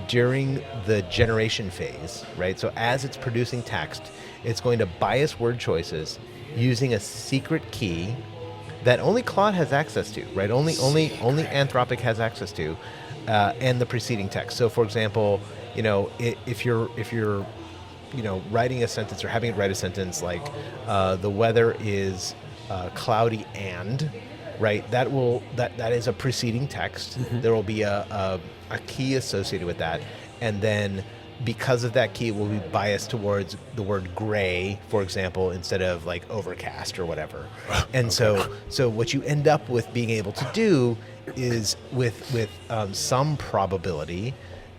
during the generation phase, right? So as it's producing text, it's going to bias word choices using a secret key that only Claude has access to, right? Only Anthropic has access to, and the preceding text. So, for example, if you're writing a sentence or having it write a sentence like the weather is cloudy and, right? That is a preceding text. There will be a key associated with that, and then because of that key, it will be biased towards the word gray, for example, instead of like overcast or whatever. And so what you end up with being able to do is with some probability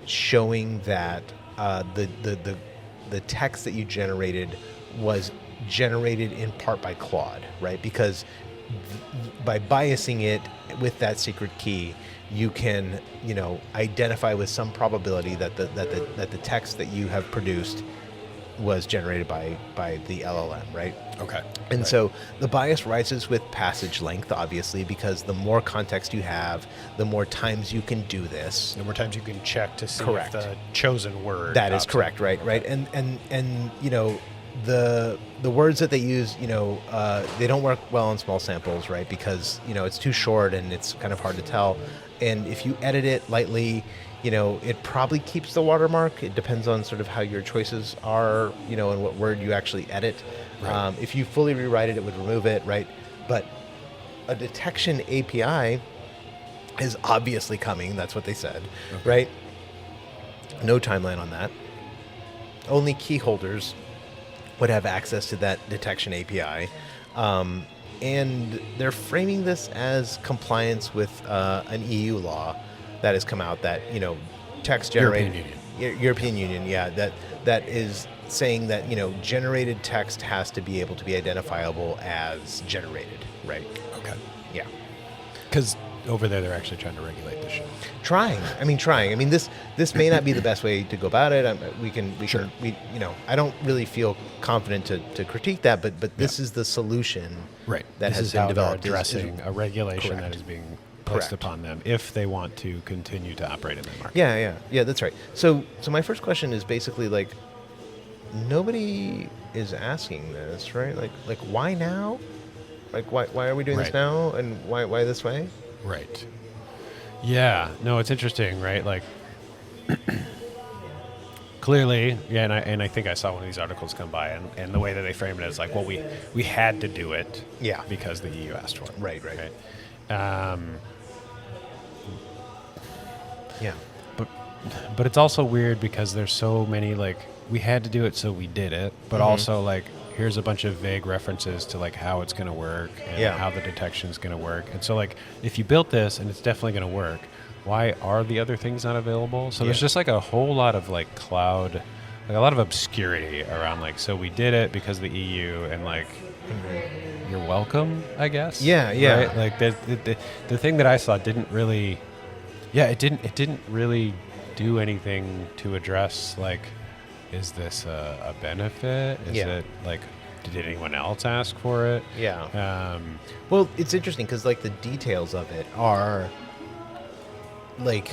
showing that the text that you generated was generated in part by Claude, right? Because by biasing it with that secret key, you can, identify with some probability that the text that you have produced was generated by the LLM, right? Okay. And so the bias rises with passage length, obviously, because the more context you have, the more times you can do this. The more times you can check to see Correct. if the chosen word. That is pops correct, up. right? And the words that they use, they don't work well in small samples, right? Because it's too short and it's kind of hard to tell. And if you edit it lightly, it probably keeps the watermark. It depends on sort of how your choices are, and what word you actually edit. Right. If you fully rewrite it, it would remove it, right? But a detection API is obviously coming. That's what they said, right? No timeline on that. Only key holders would have access to that detection API. And they're framing this as compliance with an EU law that has come out that, text generated... European Union, yeah. That is saying that, generated text has to be able to be identifiable as generated, right? Okay. Yeah. Because over there, they're actually trying to regulate this shit. Trying. I mean, this may not be the best way to go about it. Sure. I don't really feel confident to critique that, but this is the solution Right. that This has is been how they're developed. addressing a regulation correct. that is being placed Correct. upon them if they want to continue to operate in that market. Yeah, that's right. So my first question is basically like, nobody is asking this, right? Like why now? Like why are we doing this Right. now, and why this way? Right. Yeah. No, it's interesting, right? Like, clearly, yeah, and I think I saw one of these articles come by, and the way that they frame it is like, well, we had to do it, Yeah. because the EU asked for it, Right. Yeah. But it's also weird because there's so many, like, we had to do it, so we did it, but also like, here's a bunch of vague references to like how it's going to work and Yeah. how the detection is going to work. And so like, if you built this and it's definitely going to work, why are the other things not available? So there's Yeah. just like a whole lot of like cloud, like a lot of obscurity around like, so we did it because of the EU, and like, you're welcome, I guess. Yeah. Right? Like the thing that I saw didn't really, it didn't really do anything to address like, is this a benefit? Is Yeah. it like, did anyone else ask for it? Yeah. Well, it's interesting because like the details of it are like,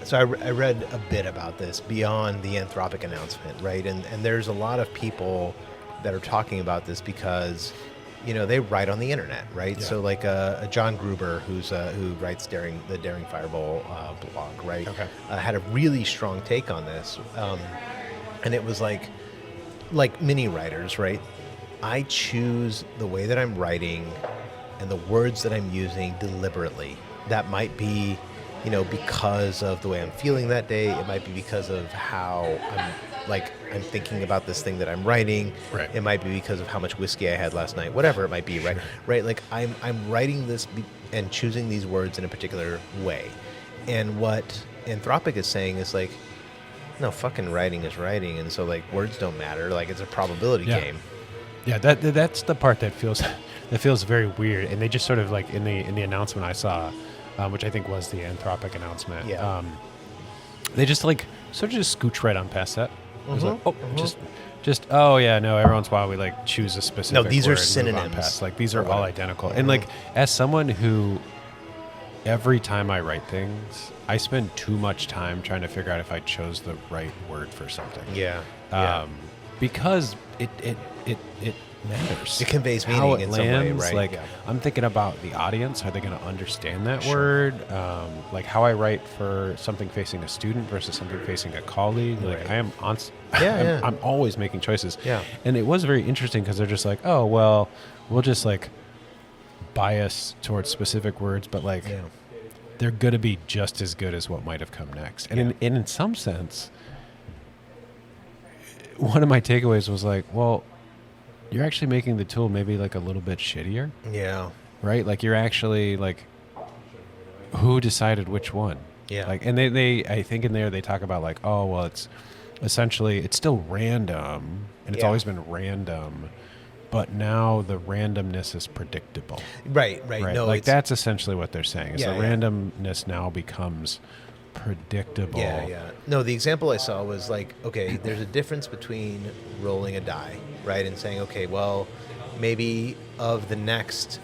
so I read a bit about this beyond the Anthropic announcement, right? And there's a lot of people that are talking about this because, they write on the internet, right? Yeah. So like a John Gruber, who writes the Daring Fireball blog, right? Okay. Had a really strong take on this, and it was like mini writers, right? I choose the way that I'm writing and the words that I'm using deliberately. That might be, because of the way I'm feeling that day. It might be because of how I'm thinking about this thing that I'm writing. Right. It might be because of how much whiskey I had last night. Whatever it might be, right? Right. Like I'm writing this and choosing these words in a particular way. And what Anthropic is saying is like, no, fucking writing is writing, and so like words don't matter. Like it's a probability Yeah. game. Yeah, that's the part that feels very weird. And they just sort of like in the announcement I saw, which I think was the Anthropic announcement. Yeah. They just like sort of just scooch right on past that. It was like, Mhm. just oh yeah, no. Every once in a while we like choose a specific. No, these are word and move on synonyms past. Like these are or all whatever. identical. And like as someone who, every time I write things, I spend too much time trying to figure out if I chose the right word for something. Yeah. Because it matters. It conveys how meaning it in some way, lands. right? Like Yeah. I'm thinking about the audience. Are they going to understand that Sure. word? Like how I write for something facing a student versus something facing a colleague. Like Right. I am on. Yeah. I'm always making choices. Yeah. And it was very interesting because they're just like, oh well, we'll just like bias towards specific words, but like Yeah. they're going to be just as good as what might have come next. And in some sense, one of my takeaways was like, well, you're actually making the tool maybe like a little bit shittier, Yeah. right? Like you're actually like, who decided which one? Yeah. Like, and they I think in there they talk about like, oh, well, it's essentially, it's still random and it's Yeah. always been random, but now the randomness is predictable. Right. Right. No, like it's, that's essentially what they're saying. Is Yeah, the yeah. randomness now becomes predictable. Yeah. No, the example I saw was like, okay, there's a difference between rolling a die, right, and saying, okay, well, maybe of the next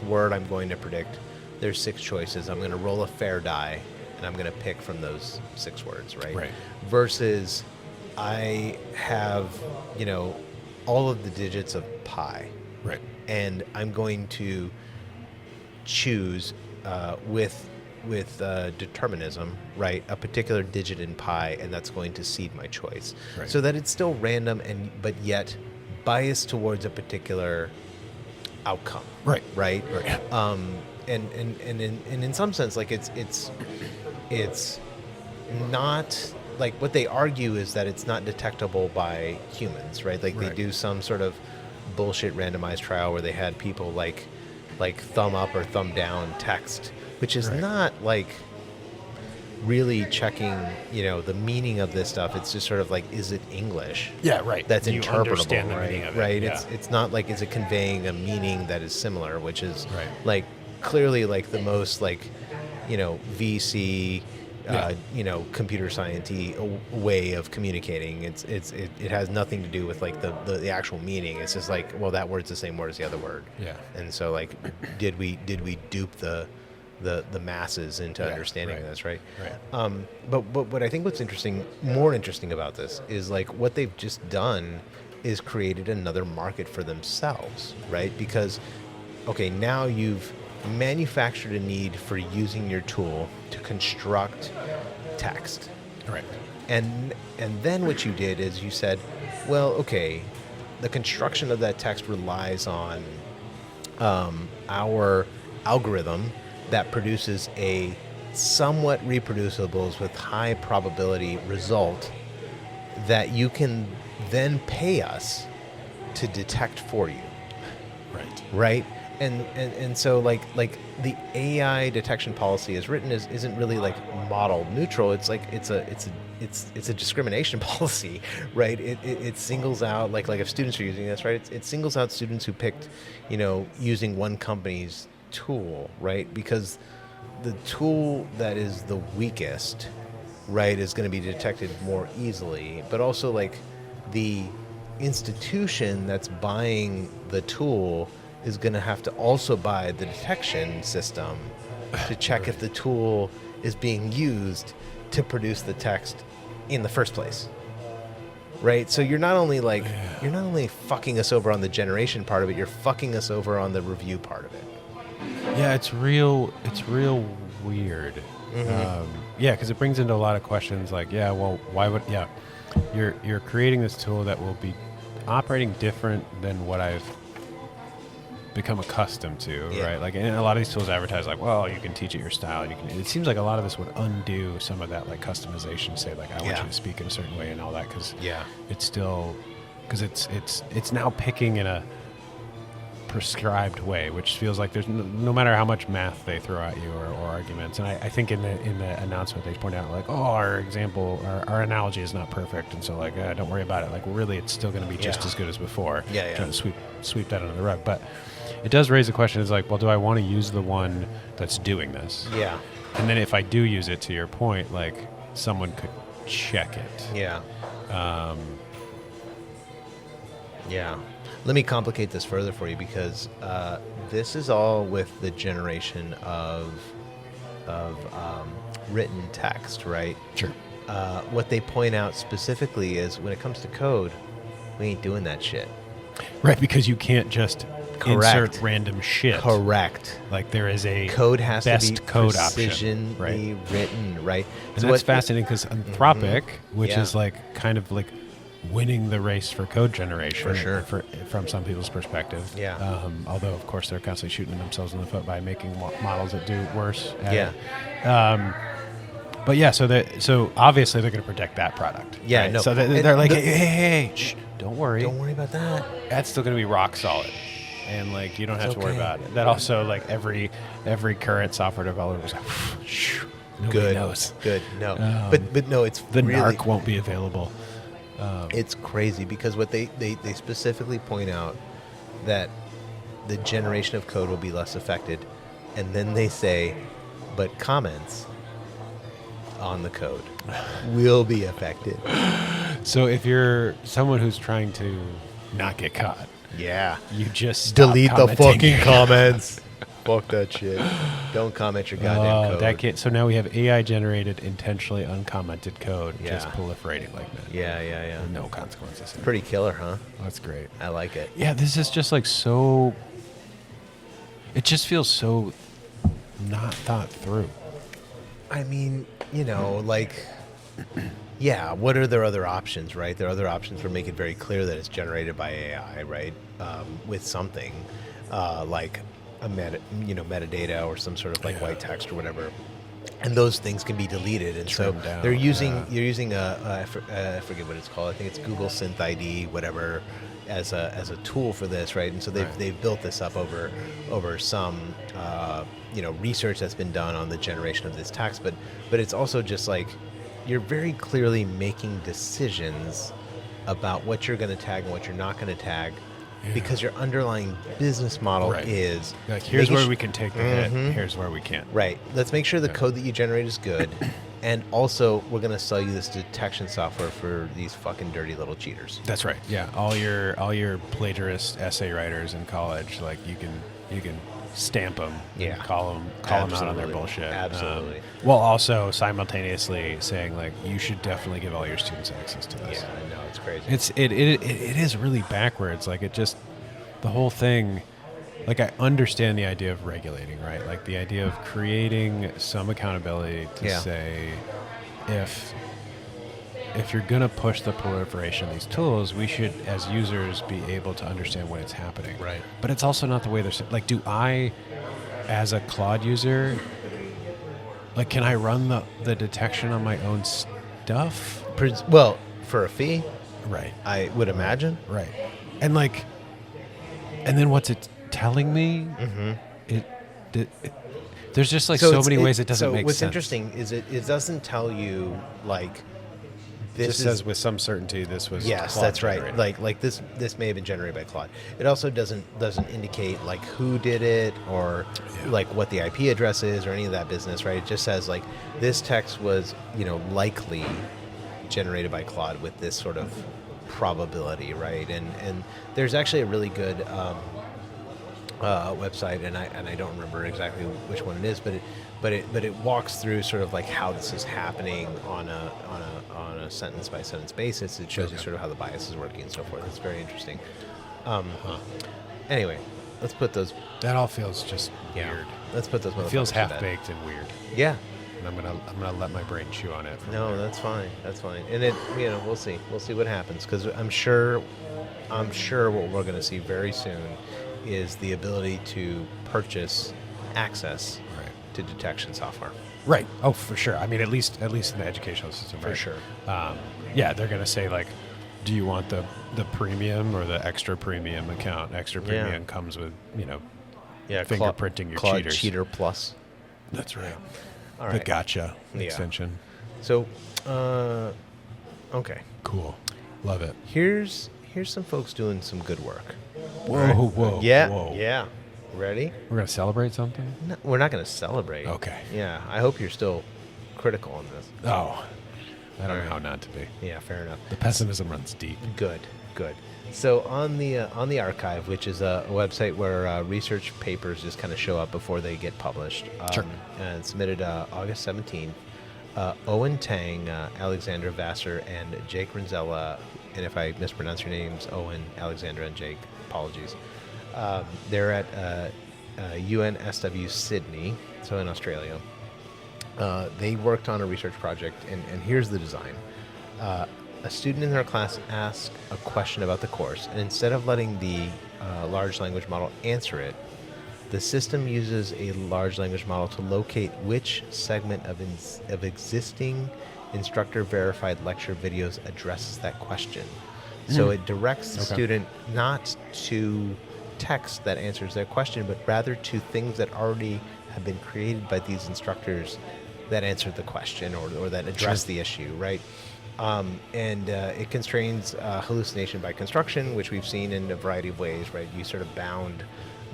word I'm going to predict, there's 6 choices. I'm going to roll a fair die, and I'm going to pick from those 6 words, right? Right. Versus, I have, all of the digits of pi, Right. and I'm going to choose with determinism, right, a particular digit in pi, and that's going to seed my choice, Right. so that it's still random but yet biased towards a particular outcome, Right. right? Right. And in some sense, like it's not like what they argue is that it's not detectable by humans, right? Like they Right. do some sort of bullshit randomized trial where they had people like thumb up or thumb down text, which is Right. not like really checking, the meaning of this stuff. It's just sort of like, is it English? Yeah, right. That's You interpretable, understand the right? meaning of it, Right. yeah. It's not like, is it conveying a meaning that is similar, which is Right. like clearly like the most like, VC, computer science-y way of communicating. It has nothing to do with like the actual meaning. It's just like, well, that word's the same word as the other word. Yeah. And so like, did we dupe the masses into understanding right. this, right? Right. But what I think more interesting about this is like what they've just done is created another market for themselves, right? Because, okay, now you've manufactured a need for using your tool to construct text. Right. And then what you did is you said, well, okay, the construction of that text relies on our algorithm that produces a somewhat reproducible with high probability result that you can then pay us to detect for you. Right? And so like the AI detection policy is written isn't really like model neutral. It's like it's a discrimination policy, right? It singles out like if students are using this, right? It singles out students who picked, using one company's tool, right? Because the tool that is the weakest, right, is going to be detected more easily, but also like the institution that's buying the tool is going to have to also buy the detection system to check if the tool is being used to produce the text in the first place. Right? So you're not only fucking us over on the generation part of it, you're fucking us over on the review part of it. Yeah, it's real weird. Mm-hmm. Because it brings into a lot of questions like, why would you're creating this tool that will be operating different than what I've become accustomed to, right? Like, and a lot of these tools advertise like, well, you can teach it your style. It seems like a lot of this would undo some of that like customization. Say like, I want you to speak in a certain way and all that, because it's still it's now picking in a prescribed way, which feels like there's no matter how much math they throw at you or arguments. And I think in the announcement they point out like, oh, our analogy is not perfect, and so like don't worry about it. Like really, it's still going to be just as good as before. Trying to sweep that under the rug, but it does raise the question: is like, well, do I want to use the one that's doing this? Yeah. And then if I do use it, to your point, like someone could check it. Yeah. Let me complicate this further for you, because this is all with the generation of written text, right? Sure. What they point out specifically is when it comes to code, we ain't doing that shit. Right, because you can't just insert random shit. Correct. Like there is a code has best to be code option, right? Written, right? And so that's fascinating, because Anthropic, which is like kind of like winning the race for code generation, for sure, from some people's perspective. Yeah. Although of course they're constantly shooting themselves in the foot by making models that do worse. But yeah, so obviously they're going to protect that product. Yeah. Right? No. So they're like, hey, shh, don't worry. Don't worry about that. That's still going to be rock solid, and like you don't have to worry about it. That also like every current software developer was like, nobody knows. Good. No. But no, it's the really, NARC won't be available. It's crazy, because what they specifically point out that the generation of code will be less affected, and then they say, but comments on the code will be affected. So if you're someone who's trying to not get caught, you just delete the fucking commenting. comments. Fuck that shit. Don't comment your goddamn code. That can't. So now we have AI generated intentionally uncommented code just proliferating like that. Yeah. No consequences. Pretty killer, huh? That's great. I like it. Yeah, this is just like so. It just feels so not thought through. I mean, like, what are their other options, right? There are other options for making it very clear that it's generated by AI, right? With something like a metadata or some sort of like white text or whatever, and those things can be deleted. And so they're using I forget what it's called. I think it's Google Synth ID, whatever, as a tool for this, right? And so they've built this up over some research that's been done on the generation of this text, but it's also just like you're very clearly making decisions about what you're going to tag and what you're not going to tag because your underlying business model Right. is Like, here's making where sh- we can take the hit. Here's where we can't. Right. Let's make sure the Yeah. code that you generate is good. And also, we're going to sell you this detection software for these fucking dirty little cheaters. That's right. Yeah, all your plagiarist essay writers in college, like you can stamp them. Yeah. Call them out on their Absolutely. bullshit. Absolutely. While also simultaneously saying like you should definitely give all your students access to this. Yeah, I know. It's crazy. It is really backwards. Like it just the whole thing. Like I understand the idea of regulating, right? Like the idea of creating some accountability to Yeah. say if you're going to push the proliferation of these tools, we should, as users, be able to understand when it's happening. Right. But it's also not the way they're like. Do I, as a Claude user, like, can I run the detection on my own stuff? Well, for a fee, Right. I would imagine. Right. And like, and then what's it telling me? Mm-hmm. There's just like so it's- many ways it doesn't make what's sense. interesting is it doesn't tell you like It this just is says with some certainty this was yes, Claude that's right. generated. Like this may have been generated by Claude. It also doesn't indicate like who did it or like what the IP address is or any of that business, right? It just says like this text was likely generated by Claude with this sort of probability, right? And there's actually a really good website, and I don't remember exactly which one it is, but it walks through sort of like how this is happening on a sentence by sentence basis. It shows you sort of how the bias is working and so forth. It's very interesting. Anyway, let's put those. That all feels just Yeah, weird. let's put those. It feels motherfuckers to bed. half baked and weird. Yeah. And I'm gonna let my brain chew on it. No, that's fine. That's fine. And it, we'll see. We'll see what happens because I'm sure what we're going to see very soon is the ability to purchase access Right. to detection software. Right. Oh, for sure. I mean, at least in the educational system. For right? sure. Yeah, they're gonna say like, do you want the premium or the extra premium account? Extra Yeah. premium comes with Yeah, fingerprinting your Claude cheaters. Cheater Plus. That's right. All The right. gotcha Yeah. extension. So, okay. Cool. Love it. Here's some folks doing some good work. Whoa. Yeah. Whoa. Yeah. Ready? We're gonna celebrate something. No, we're not going to celebrate. Okay. Yeah. I hope you're still critical on this. Oh, I don't know Alright. how not to be. Yeah. Fair enough. The pessimism runs deep. Good. So on the archive, which is a website where research papers just kind of show up before they get published, Sure. and submitted August 17th, Owen Tang, Alexandra Vassar, and Jake Renzella, and if I mispronounce your names, Owen, Alexandra, and Jake, apologies. They're at UNSW Sydney, so in Australia. They worked on a research project, and here's the design. A student in their class asked a question about the course, and instead of letting the large language model answer it, the system uses a large language model to locate which segment of existing instructor-verified lecture videos addresses that question. So it directs the student not to text that answers their question, but rather to things that already have been created by these instructors that answered the question or that address the issue, right? It constrains hallucination by construction, which we've seen in a variety of ways, right? You sort of bound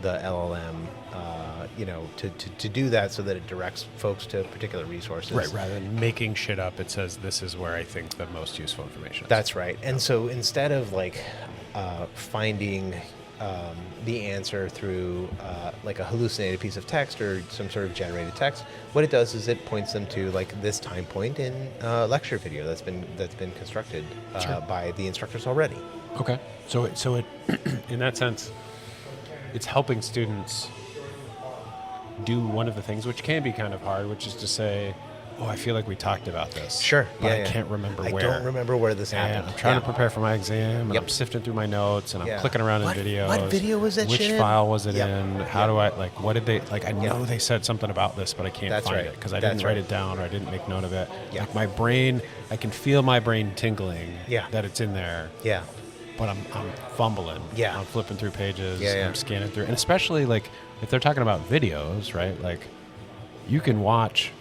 the LLM, to do that so that it directs folks to particular resources. Right. Rather than making shit up, it says this is where I think the most useful information is. That's right. And so instead of finding the answer through like a hallucinated piece of text or some sort of generated text, what it does is it points them to like this time point in lecture video that's been constructed by the instructors already. Okay. So it in that sense, it's helping students do one of the things which can be kind of hard, which is to say, oh, I feel like we talked about this. Sure. But I Yeah. can't remember I where. don't remember where this And happened. I'm trying Yeah. to prepare for my exam, and Yep. I'm sifting through my notes, and I'm Yeah. clicking around What- in videos. what video was that Which shit in? file was it Yep. in? How do I, like, what did they, like, I know they said something about this, but I can't That's find right. it because I That's didn't write right. it down or I didn't make note of it. Yeah. Like, my brain, I can feel my brain tingling Yeah. that it's in there, Yeah. but I'm fumbling. Yeah. I'm flipping through pages. Yeah, yeah. I'm scanning through. And especially, like, if they're talking about videos, right? Like, you can watch,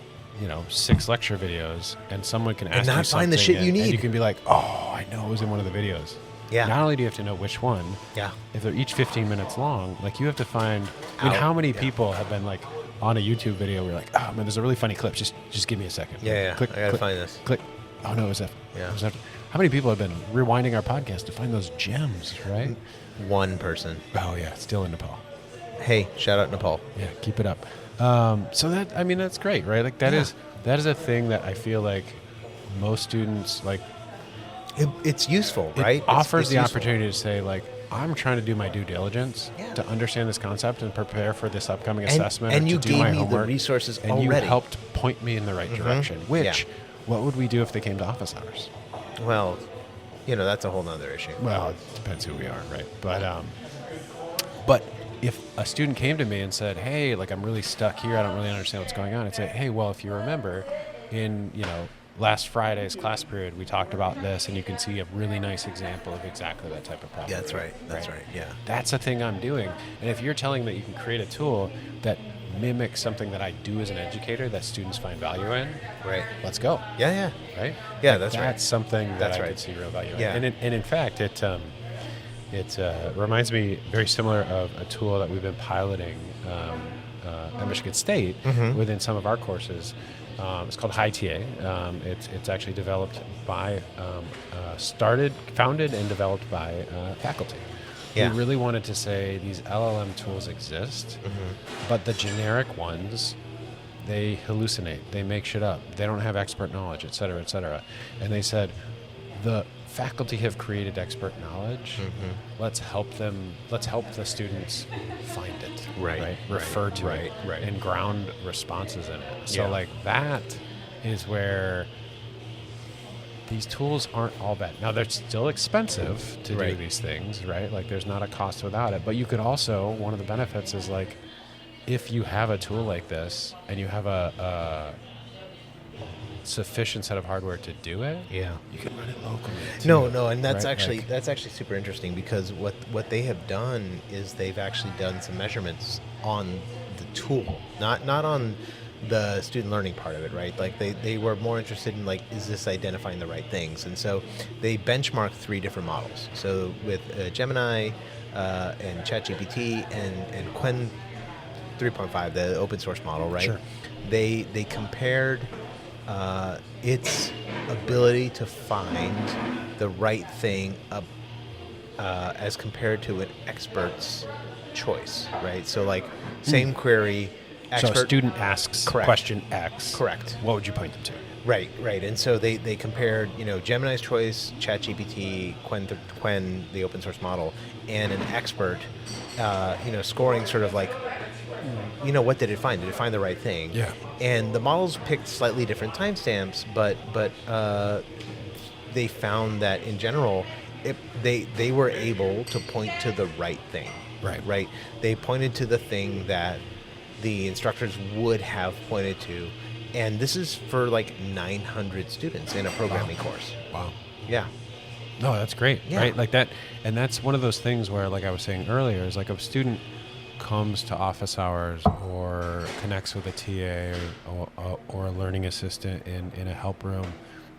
6 lecture videos, and someone can ask not you find the something shit you and need. you can be like, oh, I know it was in one of the videos. Yeah. Not only do you have to know which one, Yeah. if they're each 15 minutes long, like you have to find, I mean, Out. how many Yeah. people have been like on a YouTube video where you're like, oh man, there's a really funny clip. Just give me a second. Yeah. Click, I gotta click, find this. click. Oh no, it was that. Yeah. It was after. How many people have been rewinding our podcast to find those gems, right? One person. Oh yeah, still in Nepal. Hey, shout out Nepal. Yeah, keep it up. So that, I mean, that's great, right? Like that is a thing that I feel like most students like. It's useful, It right? offers It's the useful. opportunity to say like, I'm trying to do my due diligence to understand this concept and prepare for this upcoming assessment. And or you to do gave my me the homework, resources and already. you helped point me in the right direction. Which, what would we do if they came to office hours? Well, that's a whole nother issue. Well, it depends who we are, right? But if a student came to me and said, "Hey, like I'm really stuck here. I don't really understand what's going on," I'd say, "Hey, well, if you remember, in last Friday's class period, we talked about this, and you can see a really nice example of exactly that type of problem." Yeah, that's right. That's right. Yeah. That's a thing I'm doing. And if you're telling that you can create a tool that mimics something that I do as an educator that students find value in, Right. let's go. Yeah. Right? Yeah, Like, that's right. That's something that That's I right. could see real value Yeah. in. And in fact, it reminds me very similar of a tool that we've been piloting at Michigan State within some of our courses. It's called High TA. It's actually developed by, founded and developed by faculty. Yeah. We really wanted to say these LLM tools exist, but the generic ones, they hallucinate, they make shit up, they don't have expert knowledge, et cetera, et cetera. And they said, the faculty have created expert knowledge. Let's help the students find it, Right. refer to Right. it, Right. and ground responses in it. So Yeah. like that is where these tools aren't all bad. Now they're still expensive to do Right. these things, right? Like there's not a cost without it. But you could also, one of the benefits is like, if you have a tool like this and you have a sufficient set of hardware to do it, Yeah. you can run it locally. too, No, and that's right? actually Like- that's actually super interesting because what they have done is they've actually done some measurements on the tool, not on the student learning part of it, right? Like they were more interested in like, is this identifying the right things? And so they benchmarked 3 different models. So with Gemini and ChatGPT and Quen 3.5, the open source model, right? Sure. They compared its ability to find the right thing as compared to an expert's choice, right? So like same query, So expert. a student asks Correct. question X. Correct. What would you point them to? Right. And so they compared, Gemini's choice, ChatGPT, Quen, the open source model, and an expert, scoring sort of like, what did it find? Did it find the right thing? Yeah. And the models picked slightly different timestamps, but they found that in general, they were able to point to the right thing. Right. They pointed to the thing that the instructors would have pointed to, and this is for like 900 students in a programming course. Wow. Yeah. No, that's great, Yeah. right? Like that, and that's one of those things where, like I was saying earlier, is like if a student comes to office hours or connects with a TA or a learning assistant in a help room,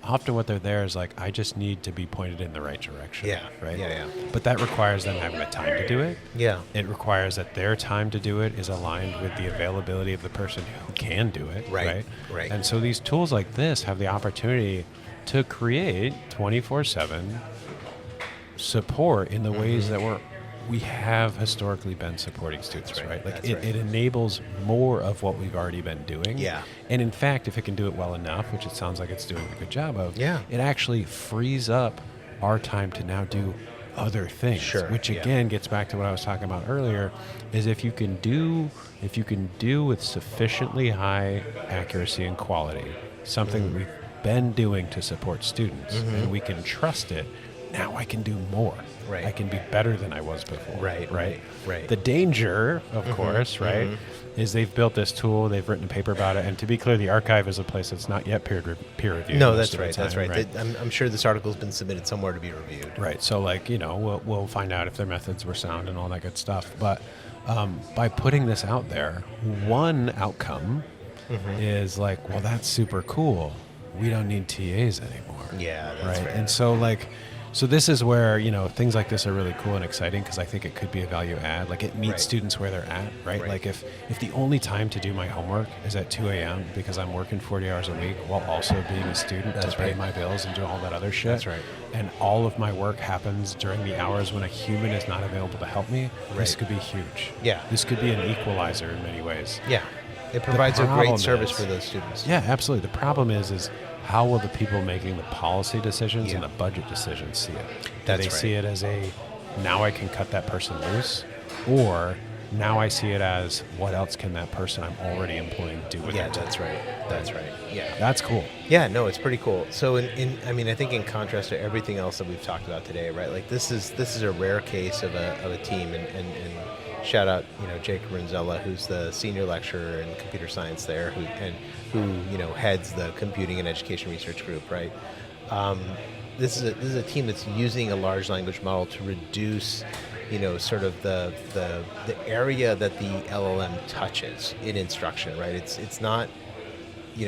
often what they're there is like, I just need to be pointed in the right direction. Yeah. Right. Yeah. But that requires them having the time to do it. Yeah. It requires that their time to do it is aligned with the availability of the person who can do it. Right. And so these tools like this have the opportunity to create 24/7 support in the ways that we have historically been supporting students, That's right. right? Like That's right. it enables more of what we've already been doing. Yeah. And in fact, if it can do it well enough, which it sounds like it's doing a good job of, Yeah. it actually frees up our time to now do other things. Sure, Which yeah. again gets back to what I was talking about earlier, is if you can do with sufficiently high accuracy and quality something that we've been doing to support students and we can trust it, now I can do more. Right. I can be better than I was before. Right. The danger, of course, right, is they've built this tool, they've written a paper about it, and to be clear, the archive is a place that's not yet peer reviewed. No, most that's of the right. That's time, right. I'm sure this article's been submitted somewhere to be reviewed. Right. So, like, we'll find out if their methods were sound and all that good stuff. But by putting this out there, one outcome is like, well, that's super cool. We don't need TAs anymore. Yeah, that's right. And so, like, So this is where, things like this are really cool and exciting because I think it could be a value add. Like it meets Right. students where they're at, right? Right. Like if the only time to do my homework is at 2 a.m. because I'm working 40 hours a week while also being a student That's to pay right. my bills and do all that other shit. That's right. And all of my work happens during the hours when a human is not available to help me. This Right. could be huge. Yeah. This could be an equalizer in many ways. Yeah. It provides a problem great service is- for those students. Yeah, absolutely. The problem is how will the people making the policy decisions Yeah. and the budget decisions see it? Do That's they right. see it as now I can cut that person loose, or now I see it as what else can that person I'm already employing do with Yeah, their time? that's right. That's right. Yeah. That's cool. Yeah, no, it's pretty cool. So I think in contrast to everything else that we've talked about today, right? Like this is a rare case of a team, and shout out, Jacob Renzella, who's the senior lecturer in computer science there, who heads the computing and education research group, right? This is a team that's using a large language model to reduce, sort of the area that the LLM touches in instruction, right? It's not,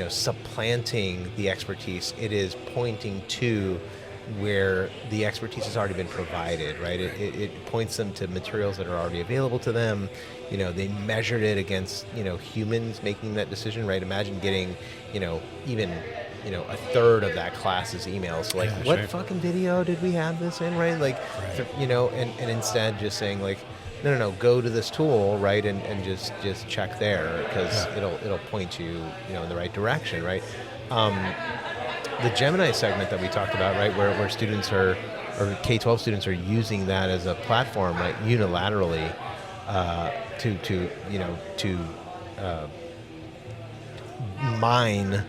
supplanting the expertise. It is pointing to where the expertise has already been provided, right? It points them to materials that are already available to them. They measured it against, humans making that decision, right? Imagine getting, even, a third of that class's emails. Like, Yeah, what sure. fucking video did we have this in, right? Like, Right. and instead just saying like, no, go to this tool, right? And just check there because it'll point you, in the right direction, right? The Gemini segment that we talked about, right, where students or K-12 students are using that as a platform, right, unilaterally to mine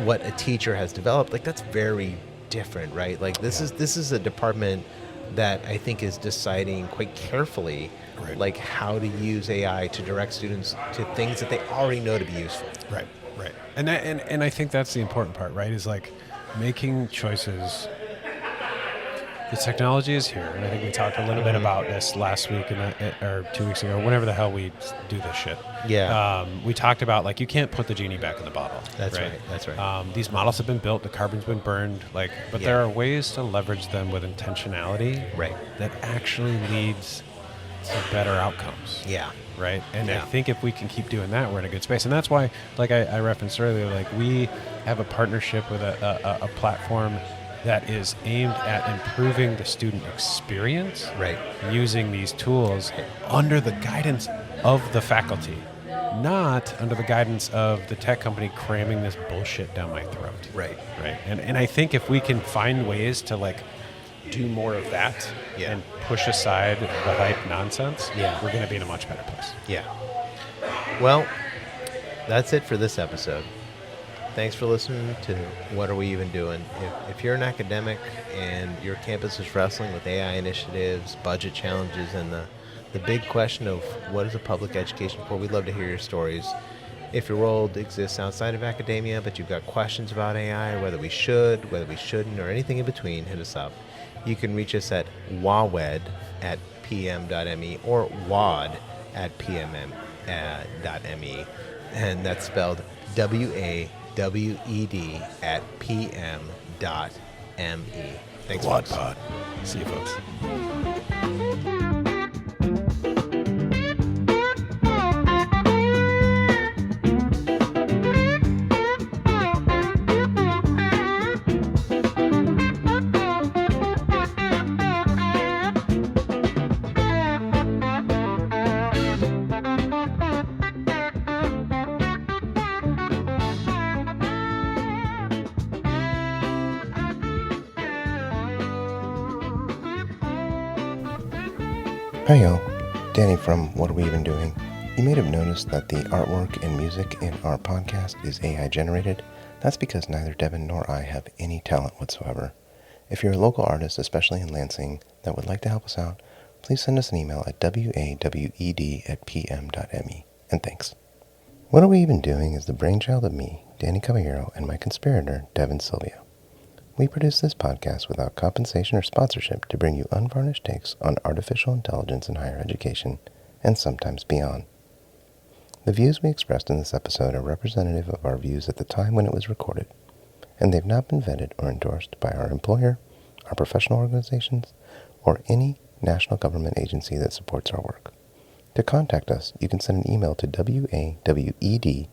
what a teacher has developed. Like that's very different, right? Like this is a department that I think is deciding quite carefully, Right. like how to use AI to direct students to things that they already know to be useful. Right. And I think that's the important part, right? Is like making choices. The technology is here, and I think we talked a little bit about this last week or 2 weeks ago, whenever the hell we do this shit. Yeah. We talked about like you can't put the genie back in the bottle. That's right. That's right. These models have been built, the carbon's been burned, but Yeah. there are ways to leverage them with intentionality, Right. that actually leads to better outcomes. Yeah. Right. And I Yeah. think if we can keep doing that, we're in a good space. And that's why, like I referenced earlier, like we have a partnership with a platform that is aimed at improving the student experience, Right. using these tools under the guidance of the faculty, not under the guidance of the tech company cramming this bullshit down my throat. Right. Right. And I think if we can find ways to like do more of that Yeah. and push aside the hype nonsense, Yeah. we're going to be in a much better place. Yeah. Well, that's it for this episode. Thanks for listening to What Are We Even Doing? If you're an academic and your campus is wrestling with AI initiatives, budget challenges, and the big question of what is a public education for, we'd love to hear your stories. If your world exists outside of academia, but you've got questions about AI, whether we should, whether we shouldn't, or anything in between, hit us up. You can reach us at wawed@pm.me or wad@pmm.me. And that's spelled WAWED@pm.me. Thanks, Wad folks. Pod. See you, folks. Hi y'all, Danny from What Are We Even Doing? You may have noticed that the artwork and music in our podcast is AI generated. That's because neither Devin nor I have any talent whatsoever. If you're a local artist, especially in Lansing, that would like to help us out, please send us an email at wawed@pm.me. And thanks. What Are We Even Doing is the brainchild of me, Danny Caballero, and my conspirator, Devin Silvia. We produce this podcast without compensation or sponsorship to bring you unvarnished takes on artificial intelligence in higher education, and sometimes beyond. The views we expressed in this episode are representative of our views at the time when it was recorded, and they've not been vetted or endorsed by our employer, our professional organizations, or any national government agency that supports our work. To contact us, you can send an email to wawed@pm.me.